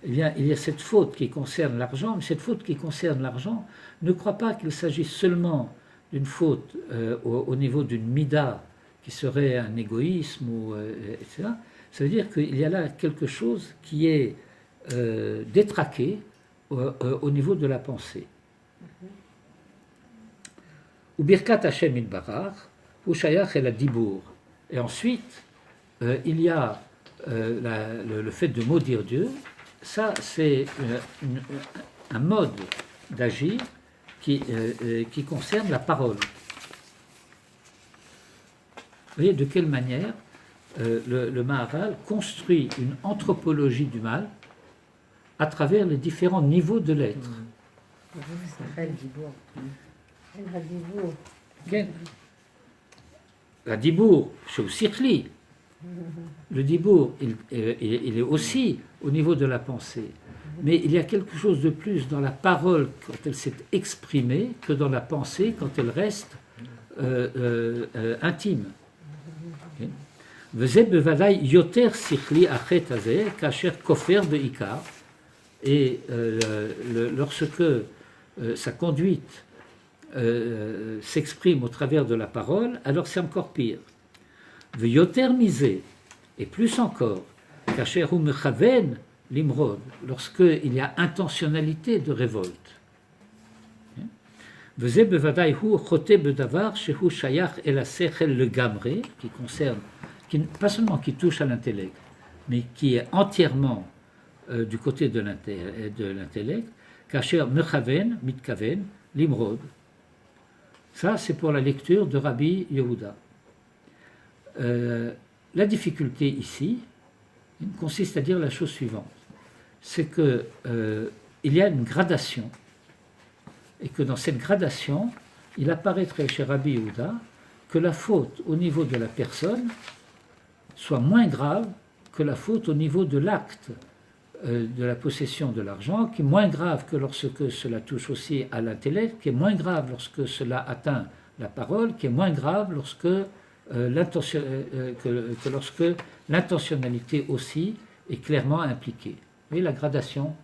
eh bien, il y a cette faute qui concerne l'argent, mais cette faute qui concerne l'argent, ne crois pas qu'il s'agisse seulement d'une faute au niveau d'une mida, qui serait un égoïsme, etc. Ça veut dire qu'il y a là quelque chose qui est détraqué au niveau de la pensée. Ou birkat Hashem itbarach, ou shayach el adibour. Et ensuite, il y a le fait de maudire Dieu. Ça, c'est un mode d'agir qui concerne la parole. Vous voyez de quelle manière le Maharal construit une anthropologie du mal à travers les différents niveaux de l'être. Ça s'appelle Dibour. Elle a Dibour. כן. הדיבור שהוא שכלי, le dibour, il est aussi au niveau de la pensée. Mais il y a quelque chose de plus dans la parole quand elle s'est exprimée que dans la pensée quand elle reste intime. וזה בוודאי יותר שכלי החטא הזה כאשר כופר בעיקר. Et lorsque sa conduite s'exprime au travers de la parole, alors c'est encore pire. ויותר מזה, et plus encore, כאשר הוא מכוון למרוד, lorsqu'il y a intentionnalité de révolte. וזה בוודאי הוא חוטא בדבר שהוא שייך אל השכל לגמרי, qui concerne, pas seulement qui touche à l'intellect, mais qui est entièrement du côté de l'intellect, כאשר מכוון, מתכוון, למרוד. Ça, c'est pour la lecture de Rabbi Yehuda. La difficulté ici consiste à dire la chose suivante, c'est que il y a une gradation, et que dans cette gradation, il apparaîtrait chez Rabbi Yehuda que la faute au niveau de la personne soit moins grave que la faute au niveau de l'acte de la possession de l'argent, qui est moins grave que lorsque cela touche aussi à l'intellect, qui est moins grave lorsque cela atteint la parole, qui est moins grave lorsque lorsque l'intentionnalité aussi est clairement impliquée. Vous voyez la gradation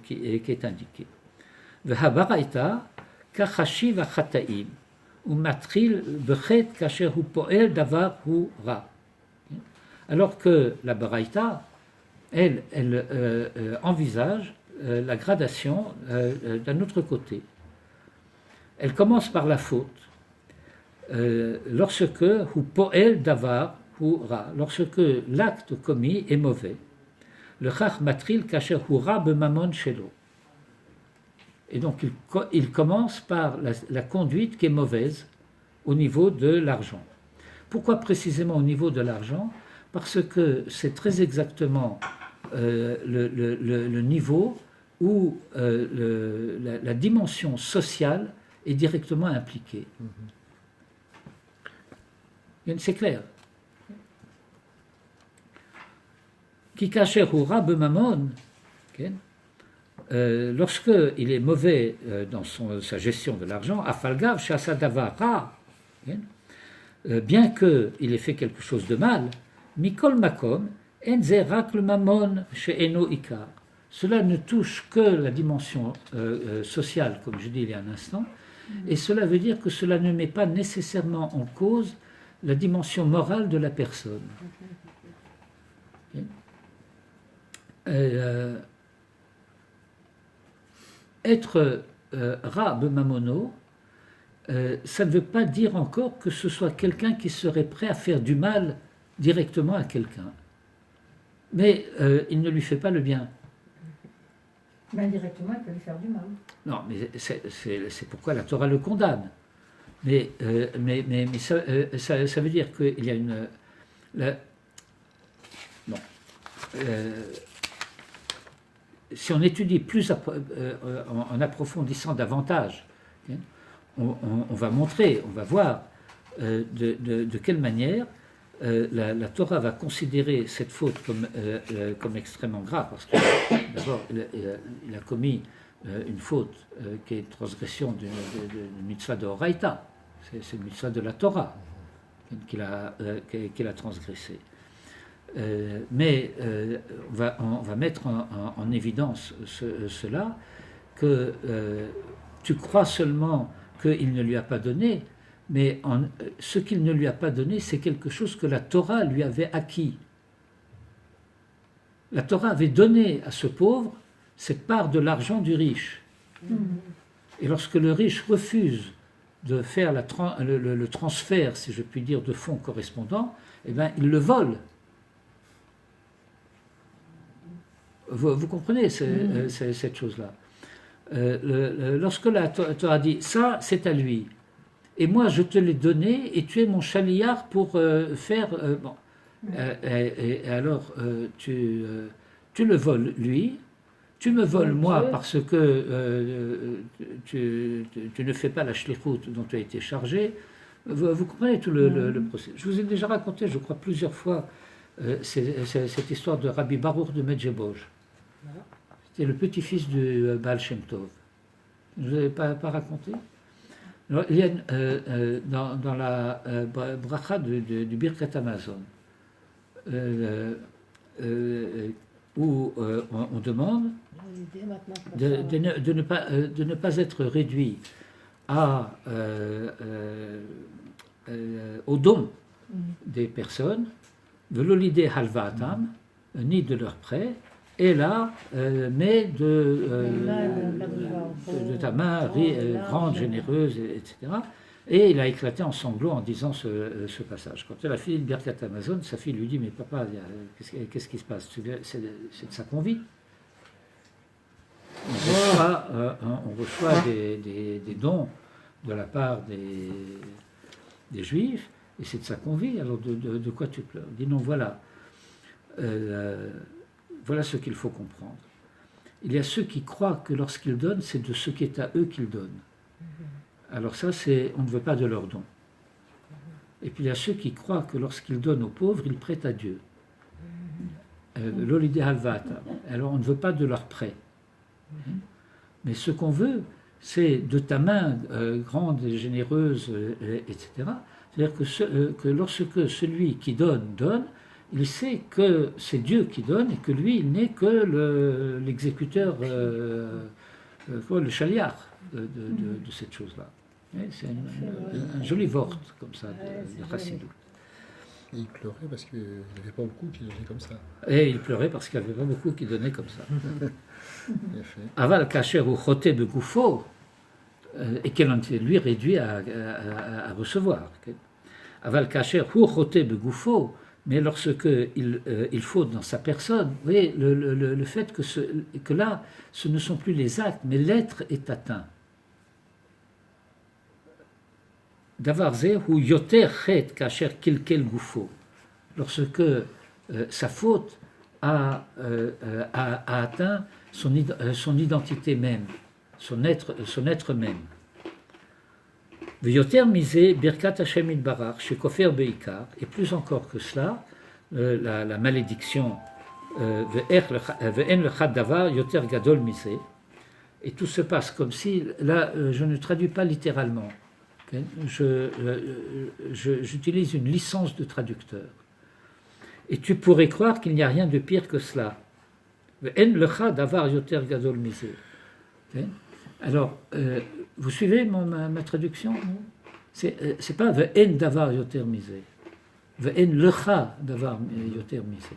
qui est indiquée. והברייתא כחשיב החטאים ומתחיל בחטא כאשר הוא פועל דבר הוא רע. Alors que la Baraïta, elle envisage la gradation d'un autre côté. Elle commence par la faute. Lorsque hu poel davar hu ra, lorsque l'acte commis est mauvais. Le chach matril kasher hu ra b'mamon shelo. Et donc il commence par la conduite qui est mauvaise au niveau de l'argent. Pourquoi précisément au niveau de l'argent? Parce que c'est très exactement le niveau où la dimension sociale est directement impliquée. C'est clair. Qui kasher hu ra b'mamon, lorsqu'il est mauvais dans sa gestion de l'argent, afalgav shasa davar ra, bien qu'il ait fait quelque chose de mal, mikol makom en ze rak le mamon she'eno ikar. Cela ne touche que la dimension sociale, comme je dis il y a un instant, et cela veut dire que cela ne met pas nécessairement en cause la dimension morale de la personne. Être ra b'mamono, ça ne veut pas dire encore que ce soit quelqu'un qui serait prêt à faire du mal directement à quelqu'un. Mais il ne lui fait pas le bien. Mais indirectement, il peut lui faire du mal. Non, mais c'est pourquoi la Torah le condamne. Mais ça veut dire qu'il y a une... non. Si on étudie plus en approfondissant davantage, on va montrer, on va voir de quelle manière la Torah va considérer cette faute comme extrêmement grave, parce que d'abord il a commis une faute qui est une transgression d'une mitzvah de Horaïta, c'est une mitzvah de la Torah qu'il a transgressée. Mais on va mettre en évidence cela, que tu crois seulement qu'il ne lui a pas donné, mais ce qu'il ne lui a pas donné, c'est quelque chose que la Torah lui avait acquis. La Torah avait donné à ce pauvre cette part de l'argent du riche. Et lorsque le riche refuse de faire le transfert, si je puis dire, de fonds correspondants, eh bien, il le vole. Vous comprenez cette chose-là. lorsque la Torah dit ça, c'est à lui, et moi je te l'ai donné, et tu es mon chaliar pour faire. Bon. Et alors, tu le voles lui, tu me voles moi parce que tu ne fais pas la shlichut dont tu as été chargé. Vous comprenez tout le processus. Je vous ai déjà raconté, je crois, plusieurs fois cette histoire de Rabbi Baruch de Medjeboj. C'était le petit-fils du Baal Shem Tov. Je ne vous avais pas raconté. Alors, il y a dans la bracha du Birkat Hamazon, où on demande de ne pas être réduit au don des personnes, de l'olidé halvatam, ni de leur prêt, et là, mais de ta main grande, généreuse, etc. Et il a éclaté en sanglots en disant ce passage. Quand elle a fini le Birkat Hamazon, sa fille lui dit, mais papa, qu'est-ce qui se passe? C'est de ça qu'on vit. On reçoit des dons de la part des Juifs, et c'est de ça qu'on vit. Alors de quoi tu pleures? Il dit non, voilà. Voilà ce qu'il faut comprendre. Il y a ceux qui croient que lorsqu'ils donnent, c'est de ce qui est à eux qu'ils donnent. Alors ça, on ne veut pas de leur don. Et puis il y a ceux qui croient que lorsqu'ils donnent aux pauvres, ils prêtent à Dieu. L'olidé halvata. Alors on ne veut pas de leur prêt. Mais ce qu'on veut, c'est de ta main grande et généreuse, etc. C'est-à-dire que lorsque celui qui donne, il sait que c'est Dieu qui donne et que lui, il n'est que l'exécuteur, le chaliar de cette chose-là. C'est un joli vort comme ça de Chassidut. Et il pleurait parce qu'il n'y avait pas beaucoup qui donnaient comme ça. Et il pleurait parce qu'il n'y avait pas beaucoup qui donnaient comme ça. Aval kacher ou choté de gouffo, et qu'elle en était lui réduit à recevoir. Aval kacher ou choté de gouffo, mais lorsque il faut dans sa personne, vous voyez, le fait que là, ce ne sont plus les actes, mais l'être est atteint. Davar ze ou yoter chet kacher kilkel gouffo, lorsque sa faute a atteint son identité même, son être même. V'yoter misé birkat Hashem itbarach shekofer beikar, et plus encore que cela, la malédiction ve'en lechad davar yoter gadol misé, et tout se passe comme si, là je ne traduis pas littéralement, okay? J'utilise une licence de traducteur. Et tu pourrais croire qu'il n'y a rien de pire que cela. Ve'en lechad davar yoter gadol misé. Okay? Alors, vous suivez ma traduction? C'est pas ve'en davar yoter misé. Ve'en lecha davar yoter misé.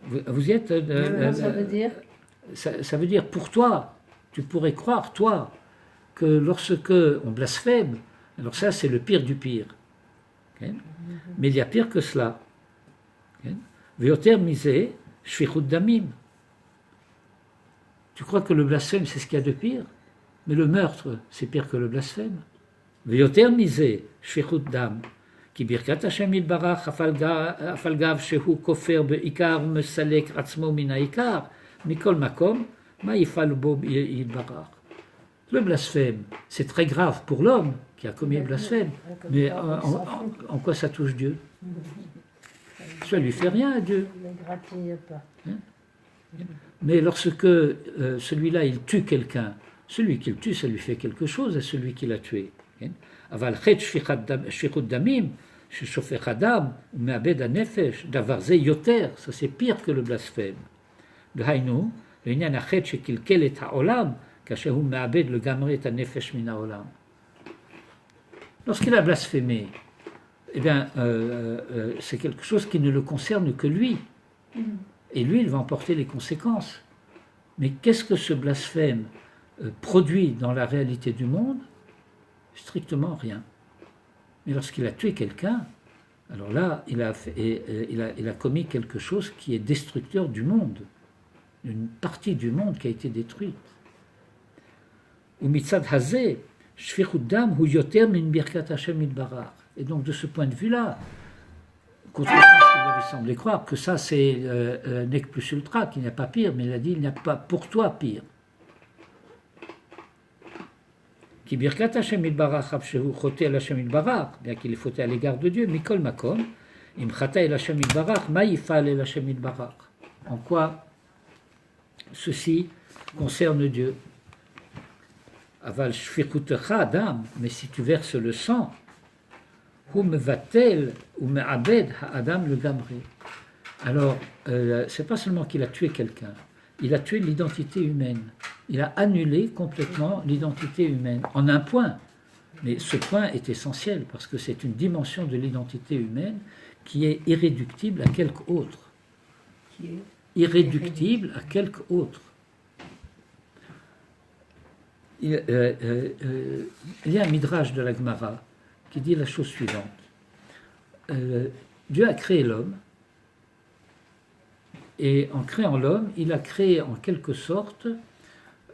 Vous y êtes? Ça veut dire ça veut dire pour toi, tu pourrais croire, toi, que lorsque on blasphème, alors ça c'est le pire du pire. Okay? Mais il y a pire que cela. Ve'yoter misé, shfichut damim. Tu crois que le blasphème, c'est ce qu'il y a de pire? Mais le meurtre, c'est pire que le blasphème. Ve'yoter misé, shfichut dam, ki birkat Hashem yitbarach afal gav shehu kofer be'ikar mesalek atzmo min ha'ikar, mikol makom, ma yifal bo yitbarach. Le blasphème, c'est très grave pour l'homme qui a commis le blasphème, mais en quoi ça touche Dieu? Ça lui fait rien à Dieu. Mais lorsque celui-là, il tue quelqu'un, celui qu'il tue, ça lui fait quelque chose à celui qui l'a tué. Aval chet shfichut damim, sheshofech adam, me'abed hanefesh, davar ze yoter, ça c'est pire que le blasphème. D'hainu, l'inyan hachet shekilkel et ha'olam, kasher hu me'abed le gamre et hanefesh min ha'olam. Lorsqu'il a blasphémé, eh bien, c'est quelque chose qui ne le concerne que lui. Et lui, il va en porter les conséquences. Mais qu'est-ce que ce blasphème produit dans la réalité du monde? Strictement rien. Mais lorsqu'il a tué quelqu'un, alors là, il a commis quelque chose qui est destructeur du monde. d'une partie du monde qui a été détruite. Ou mitzad hazeh, shfichut dam hu yoter min birkat Hashem itbarach. Et donc de ce point de vue-là, contrairement à ce qu'il avait semblé croire, que ça c'est nec plus ultra, qu'il n'y a pas pire, mais il a dit il n'y a pas pour toi pire. Qui birkat Hashem itbarach abshehu choté al Hashem itbarach, bien qu'il est fauté à l'égard de Dieu, mikol makom, im chata el Hashem itbarach, ma yifal el Hashem itbarach. En quoi ceci concerne Dieu? Aval shfichutecha adam, mais si tu verses le sang, hu mevatel ou me'abed ha'adam le gamré. Alors, c'est pas seulement qu'il a tué quelqu'un, il a tué l'identité humaine. Il a annulé complètement l'identité humaine, en un point. Mais ce point est essentiel, parce que c'est une dimension de l'identité humaine qui est irréductible à quelque autre. Irréductible à quelque autre. Il y a un midrash de la Gemara qui dit la chose suivante. Dieu a créé l'homme, et en créant l'homme, il a créé en quelque sorte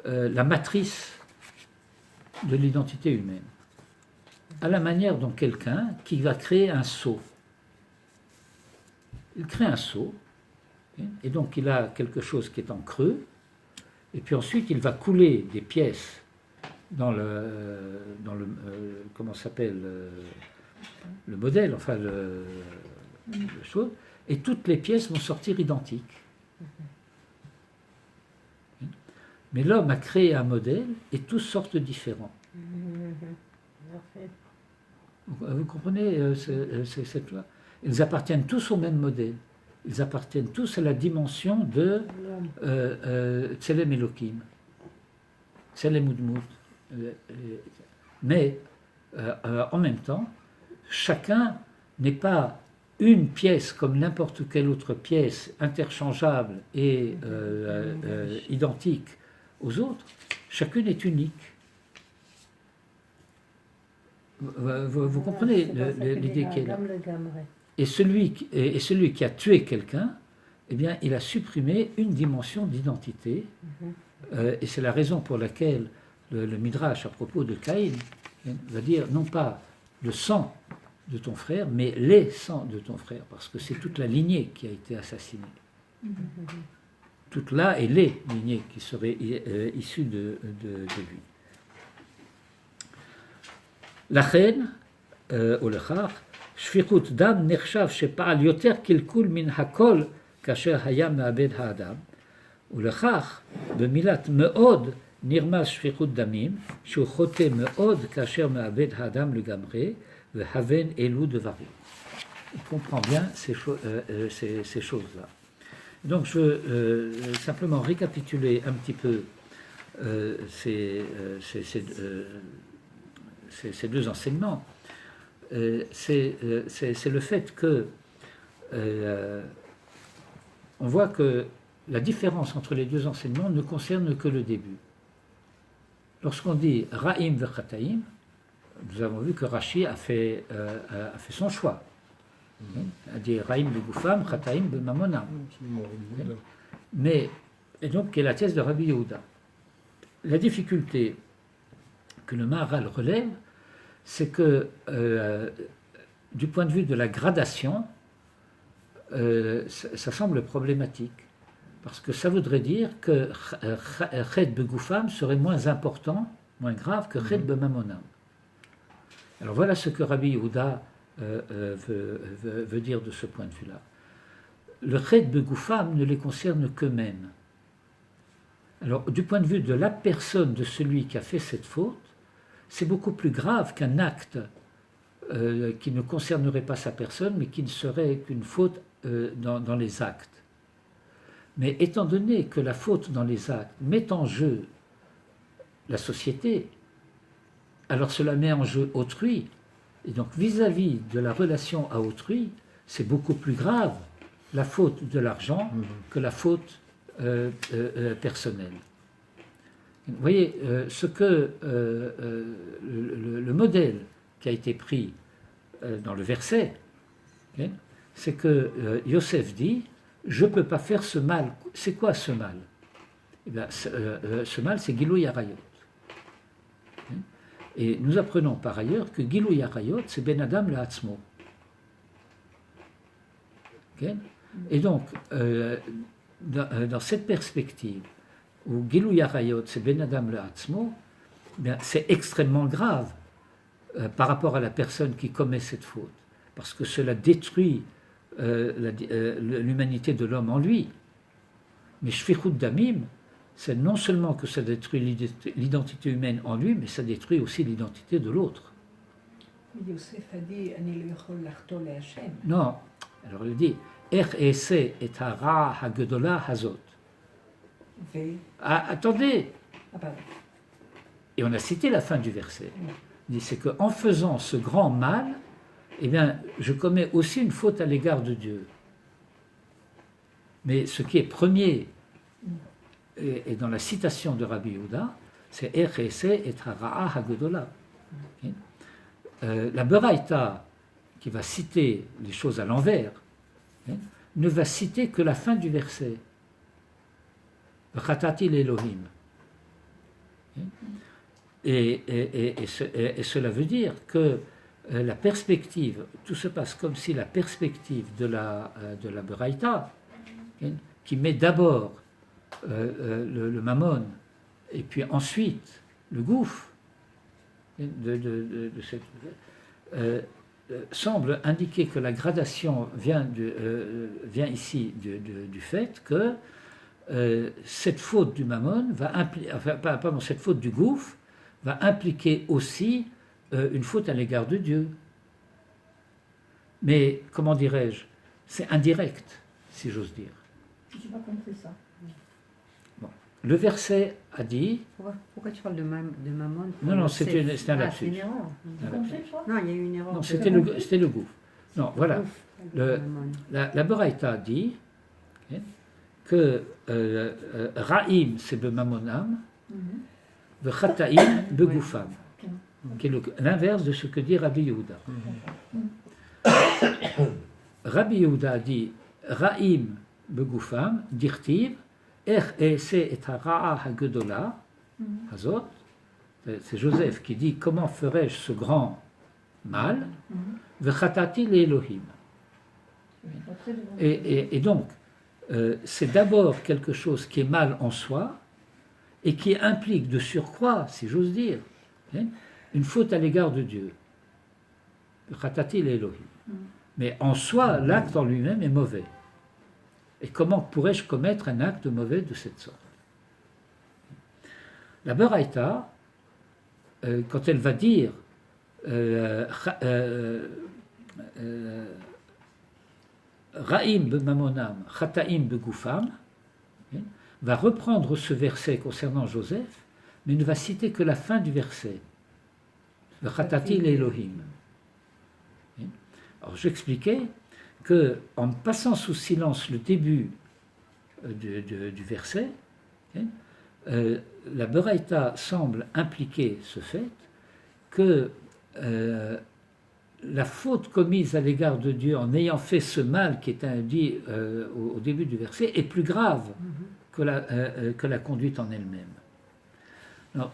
la matrice de l'identité humaine, à la manière dont quelqu'un qui va créer un seau. Il crée un seau, et donc il a quelque chose qui est en creux, et puis ensuite il va couler des pièces dans le comment s'appelle le modèle, enfin le chose, et toutes les pièces vont sortir identiques. Mais l'homme a créé un modèle et tous sortent différents. Vous comprenez cette loi? Ils appartiennent tous au même modèle. Ils appartiennent tous à la dimension de Tselem Elohim, Tselem Udmut. Mais en même temps, chacun n'est pas une pièce comme n'importe quelle autre pièce interchangeable et identique aux autres. Chacune est unique. Vous comprenez l'idée qui est là. Et celui qui a tué quelqu'un, eh bien, il a supprimé une dimension d'identité. Et c'est la raison pour laquelle le Midrash, à propos de Caïn, va dire non pas le sang de ton frère, mais les sangs de ton frère, parce que c'est toute la lignée qui a été assassinée. Toute la et les lignées qui seraient issues de lui. La reine, ou le char, shfichut dam nechshav shepa'al yoter kilkul min hakol kasher haya me'abed ha'adam, ou le char, bemilat me'od nirmaz shfichut damim, shu chote me'od kasher me'abed ha'adam le gamre, ve'haven elu devarim. On comprend bien ces choses-là. Donc je veux simplement récapituler un petit peu ces deux enseignements. C'est le fait que on voit que la différence entre les deux enseignements ne concerne que le début. Lorsqu'on dit Ra'im v'chataim, nous avons vu que Rashi a fait son choix. A dit Ra'im begufam, chataim bemamonam. Mais, et donc, qui est la thèse de Rabbi Yehuda. La difficulté que le Maharal relève, c'est que, du point de vue de la gradation, ça semble problématique. Parce que ça voudrait dire que Chet begufam serait moins important, moins grave que Chet bemamonam. Alors voilà ce que Rabbi Yehuda veut dire de ce point de vue-là. Le Chet begufam ne les concerne qu'eux-mêmes. Alors, du point de vue de la personne de celui qui a fait cette faute, c'est beaucoup plus grave qu'un acte qui ne concernerait pas sa personne, mais qui ne serait qu'une faute dans les actes. Mais étant donné que la faute dans les actes met en jeu la société, alors cela met en jeu autrui. Et donc, vis-à-vis de la relation à autrui, c'est beaucoup plus grave la faute de l'argent que la faute personnelle. Vous voyez, ce que le modèle qui a été pris dans le verset, c'est que Yosef dit « Je ne peux pas faire ce mal ». C'est quoi ce mal? eh bien, ce mal, c'est Gilou Yarayot. Et nous apprenons par ailleurs que Gilou Yarayot, c'est Ben Adam le Hatzmo. Okay? Et donc, dans cette perspective, où Gilou Yarayot, c'est Ben Adam le Hatzmo, c'est extrêmement grave par rapport à la personne qui commet cette faute, parce que cela détruit l'humanité de l'homme en lui. Mais Shfichut Damim, c'est non seulement que ça détruit l'identité humaine en lui, mais ça détruit aussi l'identité de l'autre. Yosef a dit Ani lo yachol lachtor le Hashem. Non, alors il dit Ech ese et hara hagedola hazot. Ah, attendez. Ah, pardon. Et on a cité la fin du verset. Il dit c'est qu'en faisant ce grand mal, eh bien, je commets aussi une faute à l'égard de Dieu. Mais ce qui est premier, et dans la citation de Rabbi Yehuda, c'est Ech ese et hara hagedola. La Beraïta, qui va citer les choses à l'envers, ne va citer que la fin du verset. Chatati l'Elohim. Et cela veut dire que la perspective, tout se passe comme si la perspective de la Beraïta, qui met d'abord le mammon et puis ensuite le gouffre, de cette, semble indiquer que la gradation vient ici du fait que cette faute du mammon va impliquer, cette faute du gouffre va impliquer aussi une faute à l'égard de Dieu. Mais, comment dirais-je, c'est indirect, si j'ose dire. Je n'ai pas compris ça. Le verset a dit... Pourquoi tu parles de mammon? Non, c'était un lapsus. C'est une erreur. Non, il y a eu une erreur. Non, c'était le gouffre. Non, voilà. La Beraïta dit que Ra'im, c'est Bemamonam, le Chataïm, Begoufam, qui est l'inverse de ce que dit Rabbi Yehuda. Rabbi Yehuda a dit Ra'im, Begoufam, Dirtiv, c'est Joseph qui dit comment ferais-je ce grand mal, et donc c'est d'abord quelque chose qui est mal en soi et qui implique de surcroît, si j'ose dire, une faute à l'égard de Dieu. Mais en soi, l'acte en lui-même est mauvais. Et comment pourrais-je commettre un acte mauvais de cette sorte? La Beraïta, quand elle va dire Ra'im b'mamonam, Chataim b'goufam, va reprendre ce verset concernant Joseph, mais ne va citer que la fin du verset. Chatati l'Elohim. Alors j'expliquais qu'en passant sous silence le début du verset, la Beraïta semble impliquer ce fait que la faute commise à l'égard de Dieu en ayant fait ce mal qui est dit au début du verset est plus grave que la conduite en elle-même. Alors,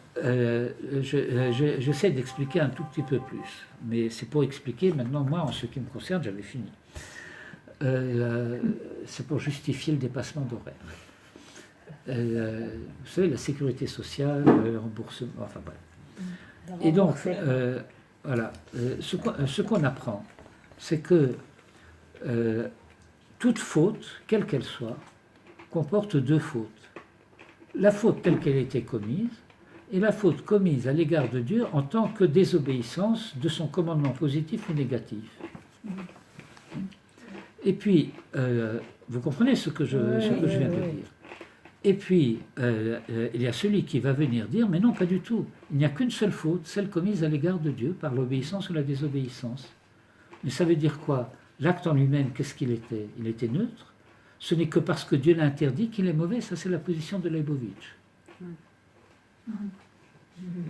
j'essaie d'expliquer un tout petit peu plus, mais c'est pour expliquer maintenant, moi, en ce qui me concerne, j'avais fini. C'est pour justifier le dépassement d'horaire. Vous savez, la sécurité sociale, le remboursement, enfin bref. Et donc, voilà, ce qu'on apprend, c'est que toute faute, quelle qu'elle soit, comporte deux fautes. La faute telle qu'elle a été commise, et la faute commise à l'égard de Dieu en tant que désobéissance de son commandement positif ou négatif. Et puis, vous comprenez ce que je viens de dire. Et puis, il y a celui qui va venir dire, mais non, pas du tout. Il n'y a qu'une seule faute, celle commise à l'égard de Dieu, par l'obéissance ou la désobéissance. Mais ça veut dire quoi? L'acte en lui-même, qu'est-ce qu'il était? Il était neutre. Ce n'est que parce que Dieu l'a interdit qu'il est mauvais. Ça, c'est la position de Leibovitch.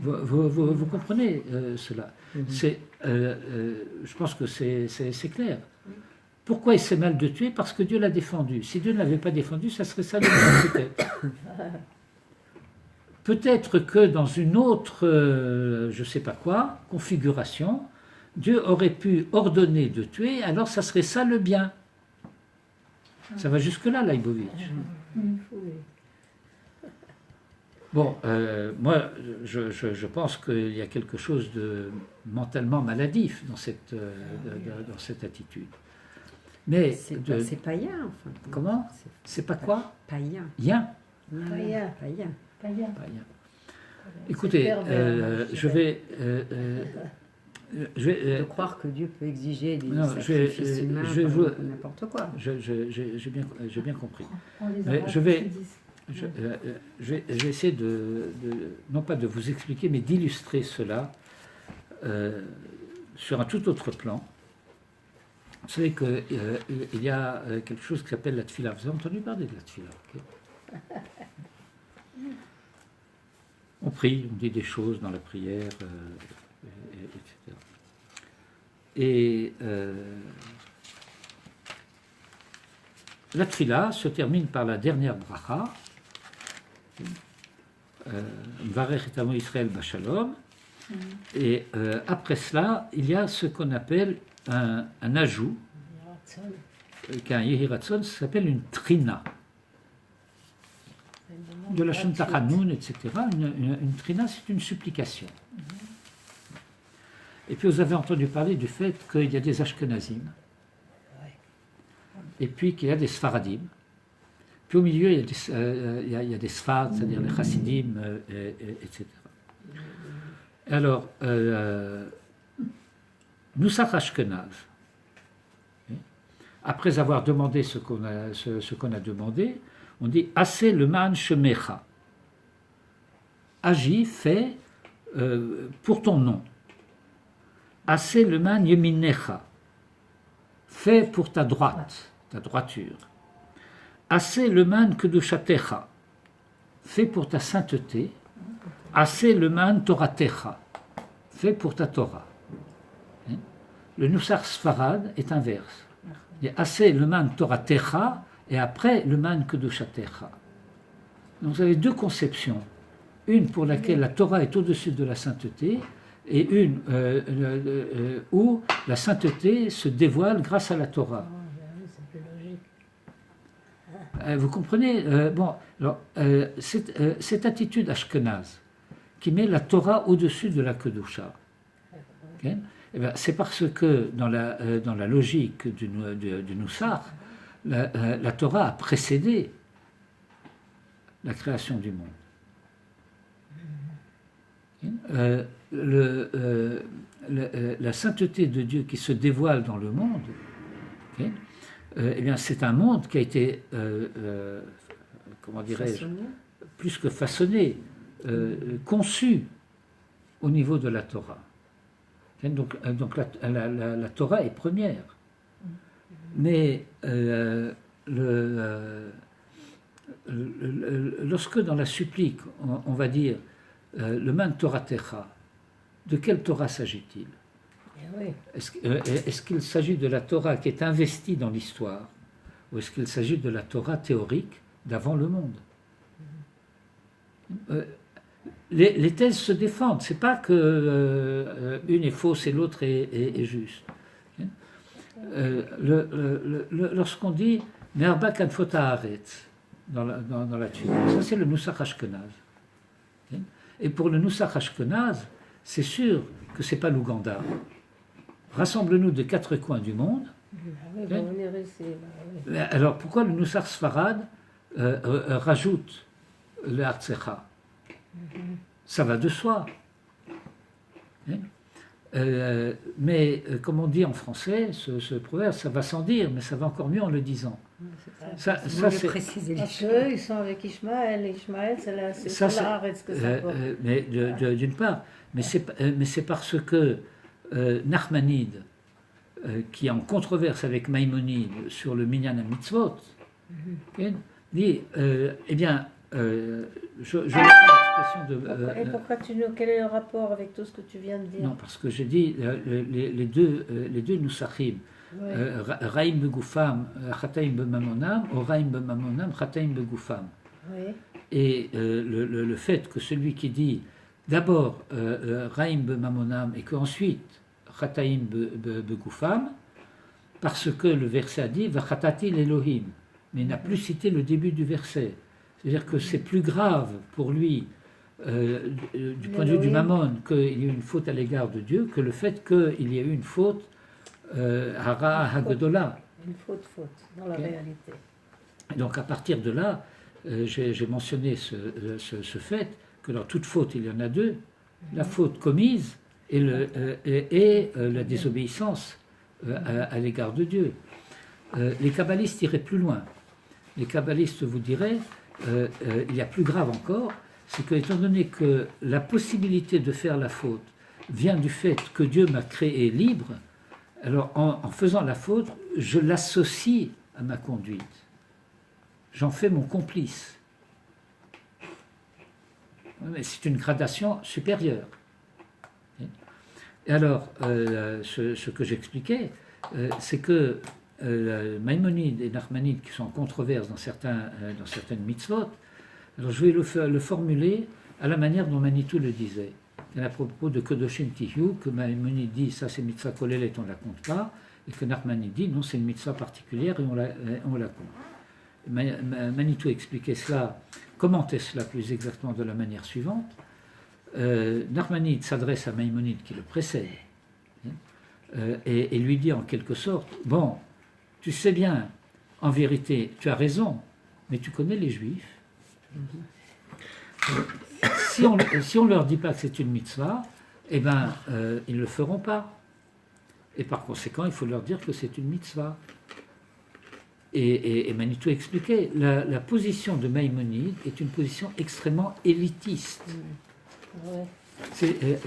Vous comprenez cela? Je pense que c'est clair. Pourquoi il s'est mal de tuer? Parce que Dieu l'a défendu. Si Dieu ne l'avait pas défendu, ça serait ça le mal peut-être. peut-être que dans une autre, je ne sais pas quoi, configuration, Dieu aurait pu ordonner de tuer, alors ça serait ça le bien. Ça va jusque-là, Leibovitch. Bon, moi, je pense qu'il y a quelque chose de mentalement maladif dans cette attitude. Mais C'est païen, enfin. comment? C'est pas quoi? Païen. Yin. Païen. Païen. Pas bien. Païen. Écoutez, pervers, je vais De croire que Dieu peut exiger des non, sacrifices humains je vais vous- pour n'importe quoi. j'ai bien compris. On les Mais aura je vais- qui disent. Je vais essayer non pas de vous expliquer, mais d'illustrer cela sur un tout autre plan. Vous savez qu'il y a quelque chose qui s'appelle la tfila. Vous avez entendu parler de la tfila, ok? On prie, on dit des choses dans la prière, etc. Et la tfila se termine par la dernière bracha, Mvarech et Amo Israël Bashalom, et après cela, il y a ce qu'on appelle un ajout, qui est un Yehiratson, ça s'appelle une trina. De la Shantachanoun, etc. Une trina, c'est une supplication. Et puis vous avez entendu parler du fait qu'il y a des Ashkenazim, et puis qu'il y a des Sfaradim. Puis au milieu, il y a des Sfard, c'est-à-dire les Chassidim, etc. Alors, Nusach Ashkenaz, après avoir demandé ce qu'on a demandé, on dit Assez le man shemecha. Agis, fais pour ton nom. Assez le man yeminecha. Fais pour ta droite, ta droiture. Assez le man kedushatecha. Fais pour ta sainteté. Assez le man toratecha. Fais pour ta Torah. Le Nusach Sfarad est inverse. Il y a assez le man toratecha et après le man kedushatecha. Donc vous avez deux conceptions. Une pour laquelle la Torah est au-dessus de la sainteté et une où la sainteté se dévoile grâce à la Torah. C'est plus logique. Vous comprenez bon, alors, cette attitude ashkenaz qui met la Torah au-dessus de la Kedusha, okay, eh bien, c'est parce que dans la logique du Nusach, la Torah a précédé la création du monde. La sainteté de Dieu qui se dévoile dans le monde, okay, eh bien, c'est un monde qui a été, comment dirais-je, plus que façonné, conçu au niveau de la Torah. Okay, donc la Torah est première. Mais lorsque dans la supplique, on va dire le man Toratecha, de quelle Torah s'agit-il? Oui. Est-ce qu'il s'agit de la Torah qui est investie dans l'histoire, ou est-ce qu'il s'agit de la Torah théorique d'avant le monde? Les thèses se défendent, c'est pas que une est fausse et l'autre est juste. Lorsqu'on dit Merba Kanfota Haaretz dans la Tfila, ça c'est le Nusach Ashkenaz. Et pour le Nusach Ashkenaz, c'est sûr que c'est pas l'Ouganda. Rassemble-nous des quatre coins du monde. Oui, bon, on est resté là, oui. Alors pourquoi le Nusach Sfarad rajoute le Artsecha? Ça va de soi. Mais comme on dit en français, ce proverbe, ça va sans dire, mais ça va encore mieux en le disant. Ça, c'est préciser les Parce choses. qu'eux, ils sont avec Ishmaël, et Ishmaël, c'est Ça, sur la Haaretz que ça porte. mais d'une part, mais c'est parce que Nachmanide, qui est en controverse avec Maïmonide sur le Minyan HaMitzvot, dit, eh bien, je reprends l'expression de... Et pourquoi quel est le rapport avec tout ce que tu viens de dire? non, parce que j'ai dit les deux Nusachim, Oui. Raïm Begufam, Chataim Bemamonam, ou Raïm Bemamonam, Chataim Begufam. Oui. Et le fait que celui qui dit d'abord Raim be Mamonam et qu'ensuite Chataim be Goufam, parce que le verset a dit Vachatati l'Elohim, mais il n'a plus cité le début du verset. C'est-à-dire que c'est plus grave pour lui, du point de vue du Mammon, qu'il y ait une faute à l'égard de Dieu, que le fait qu'il y ait eu une faute Hara Hagedola. Une faute dans la réalité. Donc à partir de là, j'ai mentionné ce fait que dans toute faute, il y en a deux. La faute commise et la désobéissance à l'égard de Dieu. Les kabbalistes iraient plus loin. Les kabbalistes vous diraient, il y a plus grave encore, c'est que étant donné que la possibilité de faire la faute vient du fait que Dieu m'a créé libre, alors en faisant la faute, je l'associe à ma conduite. J'en fais mon complice. Mais c'est une gradation supérieure. Et alors, ce que j'expliquais, c'est que Maïmonide et Nachmanide, qui sont en controverse dans certaines mitzvot, alors je vais le formuler à la manière dont Manitou le disait. Et à propos de Kedoshim Tihyu, que Maïmonide dit ça c'est mitzvah kolelet, on ne la compte pas, et que Nachmanide dit non, c'est une mitzvah particulière et on la compte. Manitou expliquait cela, commentait cela plus exactement de la manière suivante. Nachmanide s'adresse à Maïmonide qui le précède et lui dit en quelque sorte, bon, tu sais bien, en vérité, tu as raison, mais tu connais les Juifs. Si on ne leur dit pas que c'est une mitzvah, eh ben, ils ne le feront pas. Et par conséquent, il faut leur dire que c'est une mitzvah. Et Manitou expliquait, la position de Maïmonide est une position extrêmement élitiste. Ouais.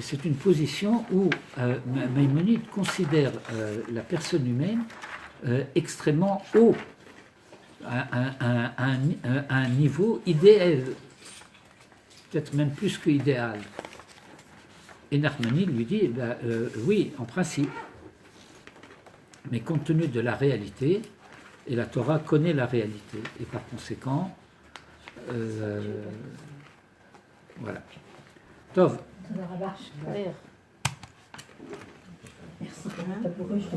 C'est une position où Maïmonide considère la personne humaine extrêmement haut, à un niveau idéal, peut-être même plus qu'idéal. Et Nachmanide lui dit, oui, en principe, mais compte tenu de la réalité, et la Torah connaît la réalité, et par conséquent, voilà. Tov. Ça va, Claire. merci.